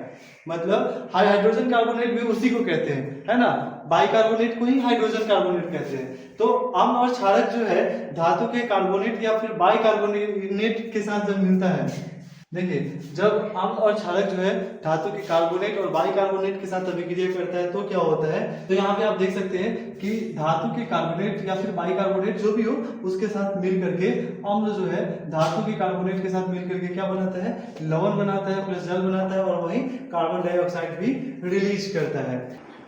Speaker 1: मतलब हाइड्रोजन कार्बोनेट भी उसी को कहते हैं, है ना, बाइकार्बोनेट को ही हाइड्रोजन कार्बोनेट कहते हैं। तो अम्ल और क्षारक जो है धातु के कार्बोनेट या फिर बाइकार्बोनेट के साथ जब मिलता है, देखिए जब अम्ल और क्षारक जो है धातु के कार्बोनेट और बाइकार्बोनेट के साथ अभिक्रिया करता है तो क्या होता है, तो यहाँ पे आप देख सकते हैं कि धातु के कार्बोनेट या फिर बाइकार्बोनेट जो भी हो उसके साथ मिल करके अम्ल जो है धातु के कार्बोनेट के साथ मिल करके क्या बनाता है, लवण बनाता है प्लस जल बनाता है और वहीं कार्बन डाइऑक्साइड भी रिलीज करता है।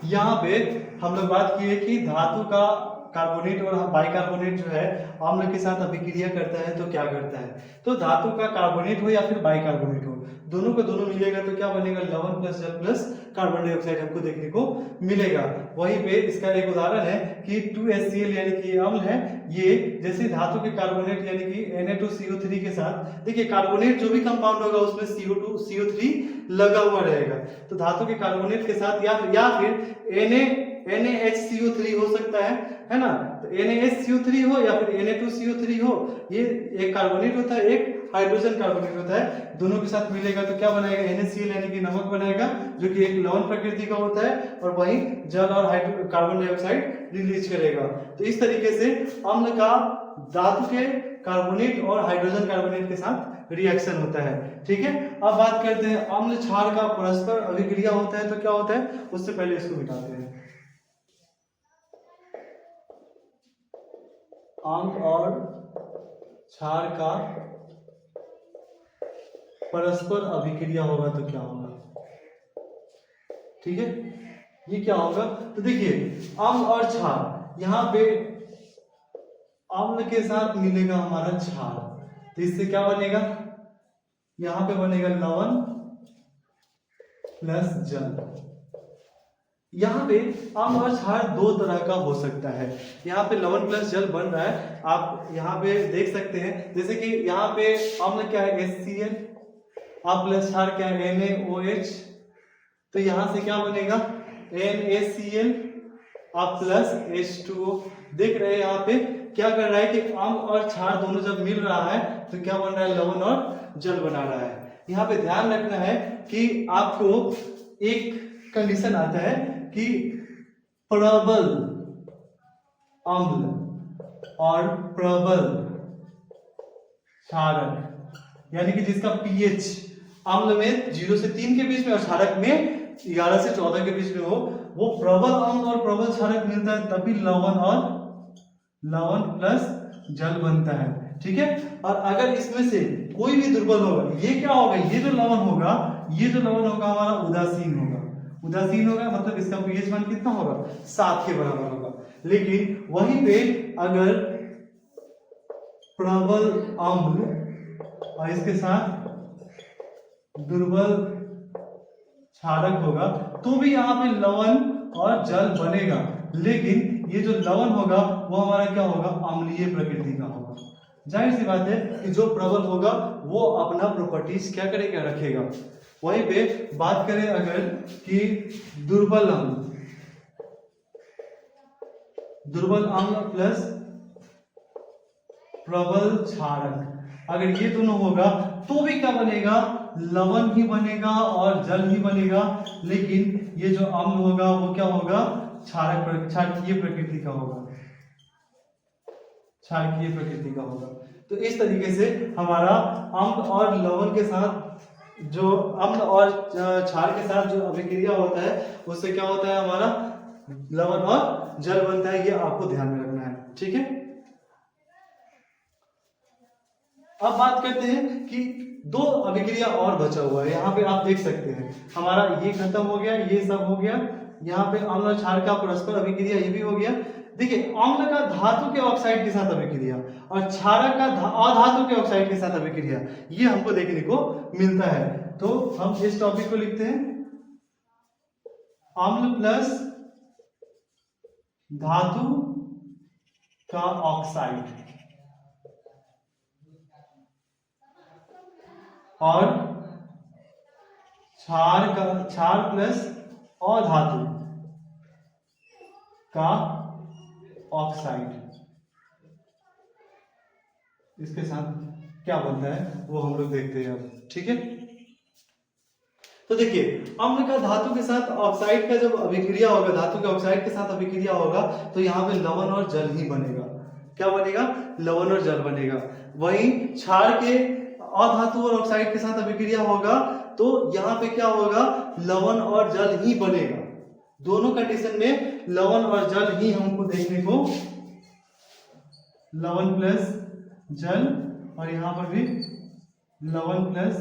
Speaker 1: यहाँ पे हम लोग बात की है कि धातु का कार्बोनेट और बाइकार्बोनेट जो है अम्ल के साथ अभिक्रिया करता है तो क्या करता है, तो धातु का कार्बोनेट हो या फिर बाइकार्बोनेट हो, दोनों का दोनों मिलेगा तो क्या बनेगा, लवण प्लस जल प्लस कार्बन डाइऑक्साइड हमको देखने को मिलेगा। वहीं पे इसका एक उदाहरण है कि 2HCl यानी कि अम्ल है, ये जैसे धातु के कार्बोनेट यानी कि Na2CO3 के साथ, देखिए कार्बोनेट जो भी कंपाउंड होगा उसमें CO2CO3 लगा हुआ रहेगा, तो धातु के कार्बोनेट के साथ या फिर NaHCO3 हो सकता है ना, तो NaHCO3 हो या फिर Na2CO3 हो, ये एक कार्बोनेट होता है, एक हाइड्रोजन कार्बोनेट होता है, दोनों के साथ मिलेगा तो क्या बनाएगा, NaCl यानी कि नमक बनाएगा जो कि एक लवण प्रकृति का होता है और वही जल और कार्बन डाइऑक्साइड रिलीज करेगा। तो इस तरीके से अम्ल का धातु के कार्बोनेट और हाइड्रोजन कार्बोनेट के साथ रिएक्शन होता है, ठीक है। अब बात करते हैं अम्ल क्षार का परस्पर अभिक्रिया होता है तो क्या होता है, उससे पहले इसको मिटाते हैं। अम्ल और क्षार का परस्पर अभिक्रिया होगा तो क्या होगा, ठीक है, ये क्या होगा, तो देखिए अम्ल और क्षार, यहाँ पे अम्ल के साथ मिलेगा हमारा क्षार, तो इससे क्या बनेगा, यहाँ पे बनेगा लवण प्लस जल। यहाँ पे अम्ल और क्षार दो तरह का हो सकता है, यहाँ पे लवण प्लस जल बन रहा है, आप यहाँ पे देख सकते हैं, जैसे कि यहाँ पे अम्ल क्या है HCl, अब प्लस क्षार क्या है NaOH, तो यहाँ से क्या बनेगा NaCl अब प्लस H2O। देख रहे हैं यहाँ पे क्या कर रहा है कि अम्ल और क्षार दोनों जब मिल रहा है तो क्या बन रहा है, लवण और जल बना रहा है। यहाँ पे ध्यान रखना है कि आपको एक कंडीशन आता है कि प्रबल अम्ल और प्रबल क्षारक, यानी कि जिसका pH अम्ल में 0 से 3 के बीच में और क्षारक में 11 से 14 के बीच में हो, वो प्रबल अम्ल और प्रबल क्षारक मिलता है तभी लवण प्लस जल बनता है, ठीक है। और अगर इसमें से कोई भी दुर्बल होगा, ये क्या होगा, ये जो लवण होगा हमारा उदासीन होगा, मतलब इसका pH मान कितना होगा, 7 के बराबर होगा। लेकिन वहीं पे अगर प्रबल अम्ल और इसके साथ दुर्बल क्षारक होगा तो भी यहाँ पे लवण और जल बनेगा, लेकिन ये जो लवण होगा वो हमारा क्या होगा, अम्लीय प्रकृति का होगा, जाहिर सी बात है कि जो प्रबल होगा वो अपना प्रॉपर्टीज क्या करेगा, रखेगा। वहीं पे बात करें अगर कि दुर्बल अम्ल प्लस प्रबल क्षारक, अगर ये दोनों होगा तो भी क्या बनेगा, लवण ही बनेगा और जल ही बनेगा। लेकिन ये जो अम्ल होगा वो क्या होगा, क्षारकीय प्रकृति का होगा, क्षारकीय प्रकृति का होगा। तो इस तरीके से हमारा अम्ल और लवण के साथ, जो अम्ल और क्षार के साथ जो अभिक्रिया होता है उससे क्या होता है, हमारा लवण और जल बनता है। ये आपको ध्यान में रखना है, ठीक है। अब बात करते हैं कि दो अभिक्रिया और बचा हुआ है। यहाँ पे आप देख सकते हैं हमारा ये खत्म हो गया, ये सब हो गया। यहाँ पे अम्ल और क्षार का परस्पर अभिक्रिया ये भी हो गया। देखिए, अम्ल का धातु के ऑक्साइड के साथ अभिक्रिया और क्षारक का अधातु के ऑक्साइड के साथ अभिक्रिया, ये हमको देखने को मिलता है। तो हम इस टॉपिक को लिखते हैं, अम्ल प्लस धातु का ऑक्साइड और क्षार प्लस अधातु का ऑक्साइड, इसके साथ क्या बनता है वो हम लोग देखते हैं अब, ठीक है। तो देखिए, अम्ल का धातु के साथ ऑक्साइड का जब अभिक्रिया होगा, धातु के ऑक्साइड के साथ अभिक्रिया होगा, तो यहाँ पे लवण और जल ही बनेगा। क्या बनेगा, लवण और जल बनेगा। वहीं क्षार के अधातु और ऑक्साइड के साथ अभिक्रिया होगा तो यहाँ पे क्या होगा, लवण और जल ही बनेगा। दोनों कंडीशन में लवण और जल ही हमको देखने को, लवण प्लस जल, और यहाँ पर भी लवण प्लस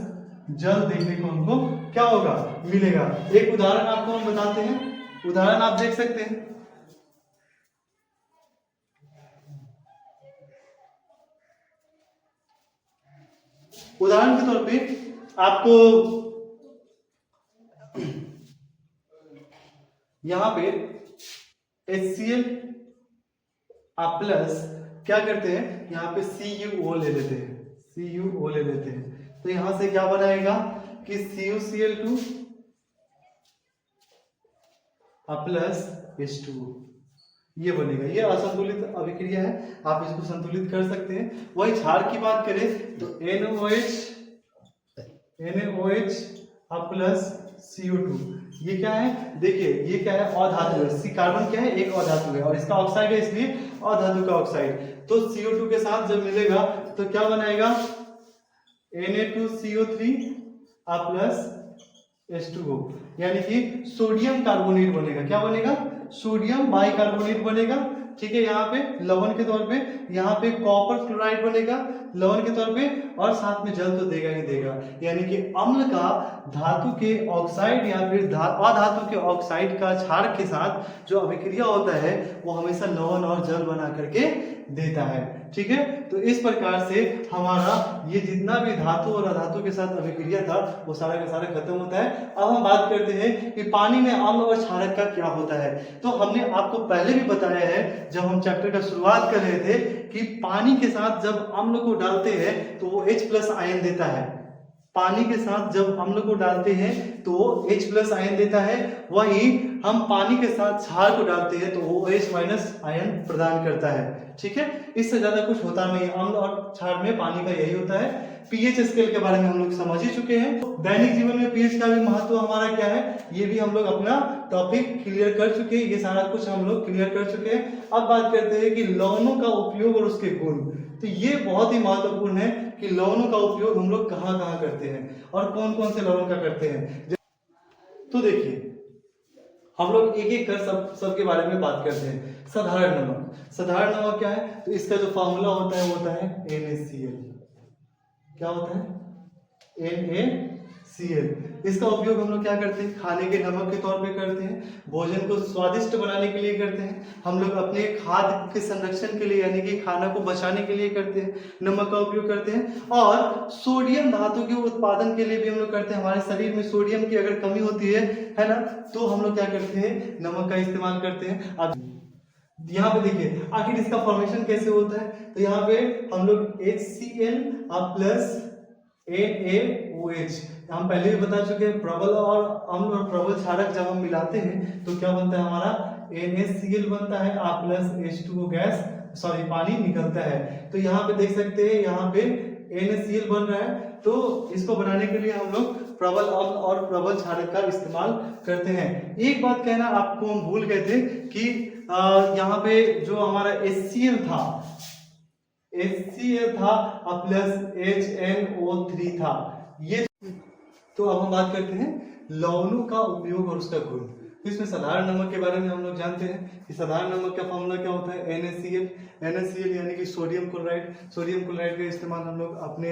Speaker 1: जल देखने को हमको क्या होगा, मिलेगा। एक उदाहरण आपको हम बताते हैं, उदाहरण आप देख सकते हैं। उदाहरण के तौर पे आपको यहां पे HCl आप प्लस क्या करते हैं, यहाँ पे CuO ले लेते हैं, CuO ले लेते हैं। तो यहां से क्या बनाएगा कि CuCl2 प्लस H2O, ये बनेगा। ये असंतुलित अभिक्रिया है, आप इसको संतुलित कर सकते हैं। वही क्षार की बात करें तो NaOH प्लस CO2, ये क्या है, देखिए ये क्या है, अधातु है। सी कार्बन क्या है, एक अधातु है और इसका ऑक्साइड है, इसलिए अधातु का ऑक्साइड। तो CO2 के साथ जब मिलेगा तो क्या बनाएगा, Na2CO3 प्लस H2O, यानी कि सोडियम कार्बोनेट बनेगा। क्या बनेगा, सोडियम बाइकार्बोनेट बनेगा, ठीक है। यहाँ पे लवण के तौर पे, यहाँ पे कॉपर क्लोराइड बनेगा लवण के तौर पे, और साथ में जल तो देगा ही देगा। यानी कि अम्ल का धातु के ऑक्साइड या फिर अधातु के ऑक्साइड का क्षार के साथ जो अभिक्रिया होता है वो हमेशा लवण और जल बना करके देता है, ठीक है। तो इस प्रकार से हमारा ये जितना भी धातु और अधातु के साथ अभिक्रिया था वो सारा का सारा खत्म होता है। अब हम बात करते हैं कि पानी में अम्ल और क्षारक का क्या होता है। तो हमने आपको पहले भी बताया है जब हम चैप्टर का शुरुआत कर रहे थे कि पानी के साथ जब अम्ल को डालते हैं तो वो H+ आयन देता है। पानी के साथ जब अम्ल को डालते हैं तो वो H+ आयन देता है। वहीं हम पानी के साथ क्षार को डालते हैं तो वो OH- आयन प्रदान करता है, ठीक है। इससे ज्यादा कुछ होता नहीं है। अम्ल और क्षार में पानी का यही होता है। पीएच स्केल के बारे में हम लोग समझ ही चुके हैं। दैनिक जीवन में पीएच का भी महत्व हमारा क्या है, ये भी हम लोग अपना टॉपिक क्लियर कर चुके हैं। ये सारा कुछ हम लोग क्लियर कर चुके हैं। अब बात करते हैं कि लवणों का उपयोग और उसके गुण। तो ये बहुत ही महत्वपूर्ण है कि लवणों का उपयोग हम लोग कहाँ कहाँ करते हैं और कौन कौन से लवण का करते हैं। तो देखिए, हम लोग एक एक कर सबके बारे में बात करते हैं। साधारण नमक, साधारण नमक क्या है, तो इसका जो फॉर्मूला होता है वो होता है NaCl। क्या होता है, NaCl। इसका उपयोग हम लोग क्या करते हैं, खाने के नमक के तौर पे करते हैं, भोजन को स्वादिष्ट बनाने के लिए करते हैं, हम लोग अपने खाद्य के संरक्षण के लिए यानी कि खाना को बचाने के लिए करते हैं, नमक का उपयोग करते हैं। और सोडियम धातु के उत्पादन के लिए भी हम लोग करते हैं। हमारे शरीर में सोडियम की अगर कमी होती है ना, तो हम लोग क्या करते हैं, नमक का इस्तेमाल करते हैं। अब यहाँ पे देखिए आखिर इसका फॉर्मेशन कैसे होता है। तो यहाँ पे हम लोग HCl प्लस NaOH, हम पहले भी बता चुके हैं, प्रबल और अम्ल और प्रबल क्षारक जब हम मिलाते हैं तो क्या बनता है हमारा NaCl बनता है प्लस H2O गैस सॉरी पानी निकलता है। तो यहाँ पे देख सकते हैं यहाँ पे NaCl बन रहा है। तो इसको बनाने के लिए हम लोग प्रबल अम्ल और प्रबल क्षारक का इस्तेमाल करते हैं। एक बात कहना आपको हम भूल गए थे कि यहाँ पे जो हमारा HCl था प्लस HNO3 था ये। तो अब हम बात करते हैं लवणों का उपयोग और उसका गुण। तो इसमें साधारण नमक के बारे में हम लोग जानते हैं कि साधारण नमक का फॉर्मूला क्या होता है NaCl यानी कि सोडियम क्लोराइड। सोडियम क्लोराइड का इस्तेमाल हम लोग अपने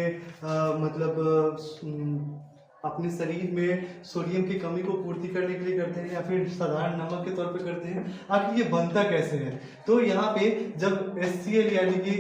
Speaker 1: अपने शरीर में सोडियम की कमी को पूर्ति करने के लिए करते हैं या फिर साधारण नमक के तौर पे करते हैं। आखिर ये बनता कैसे है। तो यहाँ पे जब HCl यानी कि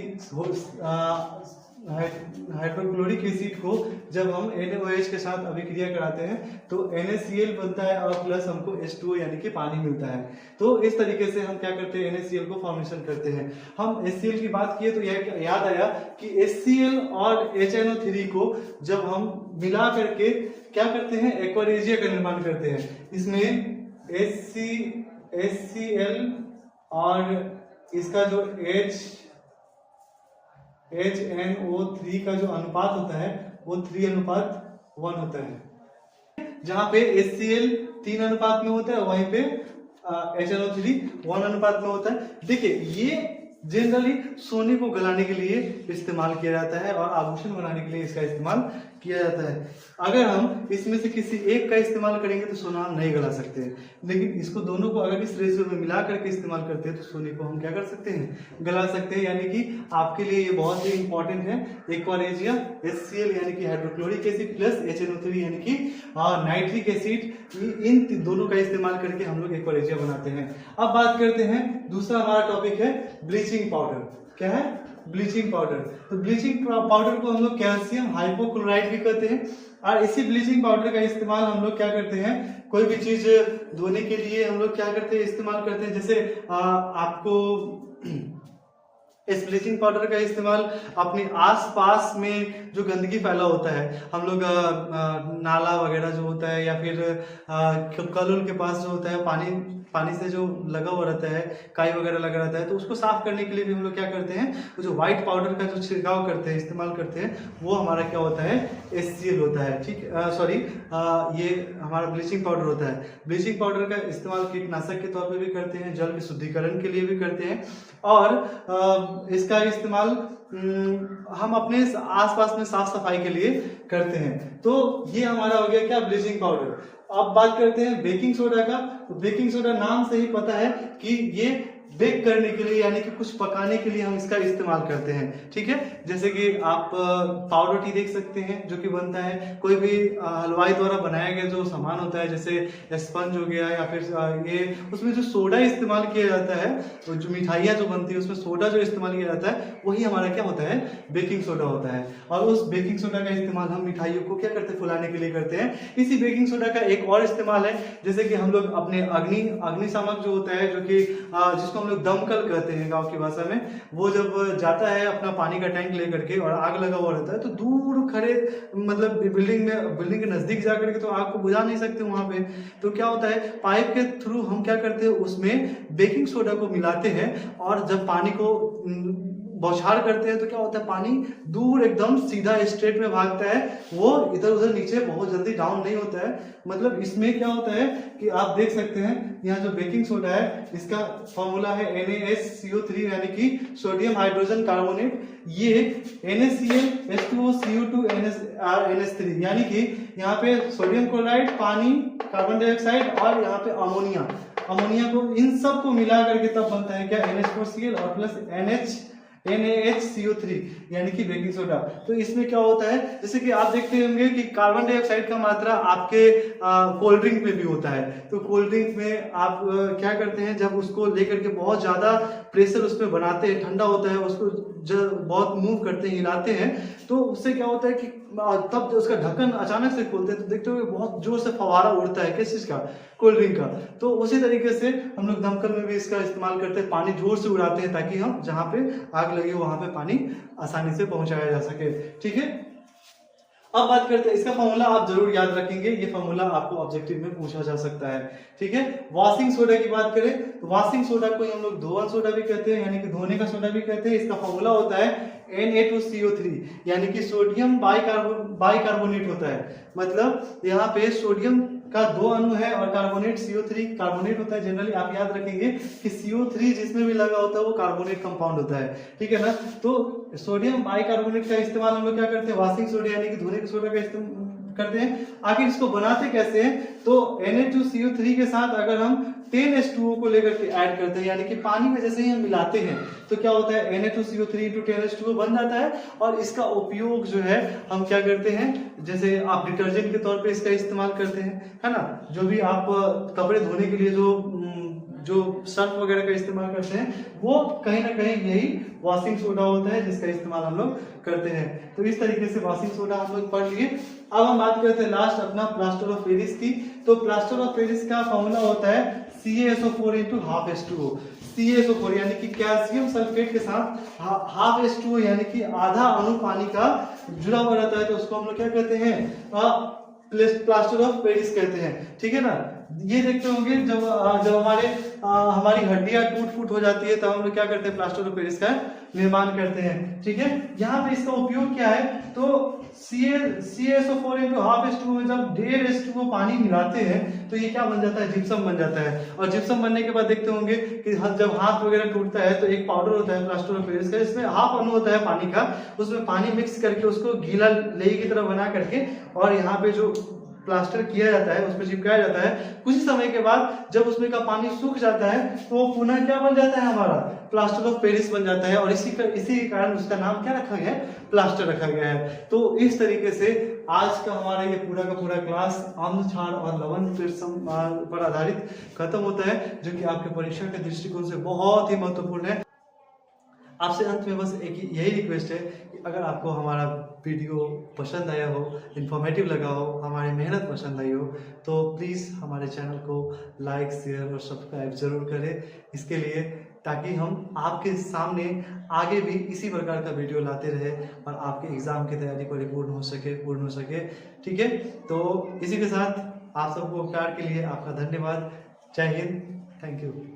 Speaker 1: हाइड्रोक्लोरिक एसिड को जब हम NaOH के साथ अभिक्रिया कराते हैं तो NaCl बनता है और प्लस हमको H2O यानी कि पानी मिलता है। तो इस तरीके से हम क्या करते हैं NaCl को फॉर्मेशन करते हैं। हम HCl की बात किए तो यह याद आया कि HCl और HNO3 को जब हम मिला करके क्या करते हैं एक्वारेजिया का निर्माण करते हैं। इसमें HCl और इसका जो HNO3 का जो अनुपात होता है वो 3:1 होता है। जहां पे HCl 3 अनुपात में होता है वहीं पे HNO3 1 अनुपात में होता है। देखिए ये जनरली सोने को गलाने के लिए इस्तेमाल किया जाता है और आभूषण बनाने के लिए इसका इस्तेमाल किया जाता है। अगर हम इसमें से किसी एक का इस्तेमाल करेंगे तो सोना हम नहीं गला सकते, लेकिन इसको दोनों को अगर इस रेशियो में मिला करके इस्तेमाल करते हैं तो सोने को हम क्या कर सकते हैं गला सकते हैं। यानी कि आपके लिए ये बहुत ही इंपॉर्टेंट है एक्वारेजिया। HCl यानी कि हाइड्रोक्लोरिक एसिड प्लस HNO3 यानी कि नाइट्रिक एसिड, इन दोनों का इस्तेमाल करके हम लोग एक्वारेजिया बनाते हैं। अब बात करते हैं दूसरा हमारा टॉपिक है ब्लीचिंग पाउडर। क्या है ब्लीचिंग पाउडर। तो ब्लीचिंग पाउडर को हम लोग कैल्शियम हाइपोक्लोराइड भी कहते हैं और इसी ब्लीचिंग पाउडर का इस्तेमाल हम लोग क्या करते हैं कोई भी चीज धोने के लिए हम लोग क्या करते हैं इस्तेमाल करते हैं। जैसे आपको इस ब्लीचिंग पाउडर का इस्तेमाल अपने आसपास में जो गंदगी फैला होता है, हम लोग नाला वगैरह जो होता है या फिर कल के पास जो होता है पानी से जो लगा हुआ रहता है, काई वगैरह लगा रहता है, तो उसको साफ करने के लिए भी हम लोग क्या करते हैं वो जो व्हाइट पाउडर का जो छिड़काव करते हैं इस्तेमाल करते हैं वो हमारा क्या होता है HCl होता है। ठीक सॉरी ये हमारा ब्लीचिंग पाउडर होता है। ब्लीचिंग पाउडर का इस्तेमाल कीटनाशक के तौर पे भी करते हैं, जल के शुद्धिकरण के लिए भी करते हैं और इसका इस्तेमाल हम अपने आसपास में साफ सफाई के लिए करते हैं। तो ये हमारा हो गया क्या ब्लीचिंग पाउडर। अब बात करते हैं बेकिंग सोडा का। तो बेकिंग सोडा नाम से ही पता है कि ये बेक करने के लिए यानी कि कुछ पकाने के लिए हम इसका इस्तेमाल करते हैं। ठीक है, जैसे कि आप पाउडर टी देख सकते हैं जो कि बनता है कोई भी हलवाई द्वारा बनाया गया जो सामान होता है, जैसे स्पंज हो गया या फिर ये उसमें जो सोडा इस्तेमाल किया जाता है, तो जो मिठाइयाँ जो बनती है उसमें सोडा जो इस्तेमाल किया जाता है वही हमारा क्या होता है बेकिंग सोडा होता है। और उस बेकिंग सोडा का इस्तेमाल हम मिठाइयों को क्या करते हैं फुलाने के लिए करते हैं। इसी बेकिंग सोडा का एक और इस्तेमाल है, जैसे कि हम लोग अपने अग्निशामक जो होता है जो कि जिसको हम लोग दमकल कहते हैं गांव की भाषा में, वो जब जाता है अपना पानी का टैंक लेकर के और आग लगा हुआ रहता है तो दूर खड़े मतलब बिल्डिंग के नजदीक जा करके तो आग को बुझा नहीं सकते वहां पे। तो क्या होता है पाइप के थ्रू हम क्या करते हैं उसमें बेकिंग सोडा को मिलाते हैं और जब पानी को बौछार करते हैं तो क्या होता है पानी दूर एकदम सीधा स्ट्रेट में भागता है, वो इधर उधर नीचे बहुत जल्दी डाउन नहीं होता है। मतलब इसमें क्या होता है कि आप देख सकते हैं यहाँ जो बेकिंग सोडा है इसका फॉर्मूला है NaCO3 यानी कि सोडियम हाइड्रोजन कार्बोनेट। ये NaCl H2O CO2 NH3 यानी कि यहाँ पे सोडियम क्लोराइड, पानी, कार्बन डाइऑक्साइड और यहाँ पे अमोनिया को इन सब को मिला करके तब बनता है क्या NH4Cl और प्लस NaHCO3 यानी कि बेकिंग सोडा। तो इसमें क्या होता है, जैसे कि आप देखते होंगे कि कार्बन डाइऑक्साइड का मात्रा आपके कोल्ड ड्रिंक में भी होता है। तो कोल्ड ड्रिंक में आप क्या करते हैं, जब उसको लेकर के बहुत ज्यादा प्रेशर उसमें बनाते हैं, ठंडा होता है, उसको जब बहुत मूव करते हैं, हिलाते हैं, तो उससे क्या होता है कि तब जब उसका ढक्कन अचानक से खोलते हैं तो देखते हो बहुत जोर से फवारा उड़ता है, किस चीज का, कोल्ड ड्रिंक का। तो उसी तरीके से हम लोग दमकल में भी इसका इस्तेमाल करते हैं, पानी जोर से उड़ाते हैं ताकि हम जहाँ पे आग लगी हो वहां पे पानी आसानी से पहुंचाया जा सके। ठीक है, अब बात करते हैं, इसका फॉर्मूला आप जरूर याद रखेंगे, ये फॉर्मूला आपको ऑब्जेक्टिव में पूछा जा सकता है। ठीक है, वॉशिंग सोडा की बात करें तो वॉशिंग सोडा को हम लोग धोवन सोडा भी कहते हैं, यानी कि धोने का सोडा भी कहते हैं। इसका फॉर्मूला होता है Na2CO3 यानी कि सोडियम बाइकार्बोनेट होता है। मतलब यहाँ पे सोडियम का 2 अणु है और कार्बोनेट CO3 कार्बोनेट होता है। जनरली आप याद रखेंगे कि CO3 जिसमें भी लगा होता है वो कार्बोनेट कंपाउंड होता है। ठीक है ना, तो सोडियम बाइकार्बोनेट का इस्तेमाल हम लोग क्या करते हैं, वॉशिंग सोडा यानी कि धोने के सोडा का इस्तेमाल करते हैं। आखिर इसको बनाते कैसे हैं, तो Na2CO3 के साथ अगर हम 10H2O को लेकर के ऐड करते हैं, यानी कि पानी में जैसे ही हम मिलाते हैं तो क्या होता है, Na2CO3 × 10H2O बन जाता है। और इसका उपयोग जो है हम क्या करते हैं, जैसे आप डिटर्जेंट के तौर पे इसका इस्तेमाल करते हैं, है ना, जो भी आप कपड़े धोने के लिए जो सर्फ वगैरह का इस्तेमाल करते हैं वो कहीं ना कहीं यही वॉशिंग सोडा होता है जिसका इस्तेमाल हम लोग करते हैं। तो इस तरीके से वॉशिंग सोडा हम लोग पढ़ लिए। अब हम बात करते हैं लास्ट अपना प्लास्टर ऑफ पेरिस की। तो प्लास्टर ऑफ पेरिस का फॉर्मूला होता है CaSO4 × ½ CaSO4 यानी कि कैल्शियम सल्फेट के साथ ½ H2O यानी कि आधा अणु पानी का जुड़ा हुआ रहता है, तो उसको हम लोग क्या कहते हैं, प्लास्टर ऑफ पेरिस कहते हैं। ठीक है ना, ये देखते होंगे जब हमारी हड्डियां टूट फूट हो जाती है तब हम लोग क्या करते हैं, प्लास्टर ऑफ पेरिस का निर्माण करते हैं। ठीक है, यहाँ पे इसका उपयोग क्या है, तो CaSO4 × ½ में जब 1.5 H2O पानी मिलाते हैं तो ये क्या बन जाता है, जिप्सम बन जाता है। और जिप्सम बनने के बाद देखते होंगे कि जब हाथ वगैरह टूटता है तो एक पाउडर होता है प्लास्टर ऑफ पेरिस का, इसमें ½ अणु होता है पानी का, उसमें पानी मिक्स करके उसको गीला लेई की तरह बना करके और यहाँ पे जो प्लास्टर किया जाता है उसमें चिपकाया जाता है। कुछ समय के बाद जब उसमें का पानी सूख जाता है तो वो पुनः क्या बन जाता है, हमारा प्लास्टर ऑफ पेरिस बन जाता है। और इसी के कारण उसका नाम क्या रखा गया है, प्लास्टर रखा गया है। तो इस तरीके से आज का हमारा ये पूरा का पूरा क्लास अम्ल, क्षार और लवण पर आधारित खत्म होता है, जो कि आपके परीक्षा के दृष्टिकोण से बहुत ही महत्वपूर्ण है। आपसे अंत में बस एक यही रिक्वेस्ट है कि अगर आपको हमारा वीडियो पसंद आया हो, इन्फॉर्मेटिव लगा हो, हमारी मेहनत पसंद आई हो, तो प्लीज़ हमारे चैनल को लाइक, शेयर और सब्सक्राइब जरूर करें, इसके लिए ताकि हम आपके सामने आगे भी इसी प्रकार का वीडियो लाते रहे और आपके एग्ज़ाम की तैयारी पूर्ण हो सके। ठीक है, तो इसी के साथ आप सबको प्यार के लिए आपका धन्यवाद। जय हिंद, थैंक यू।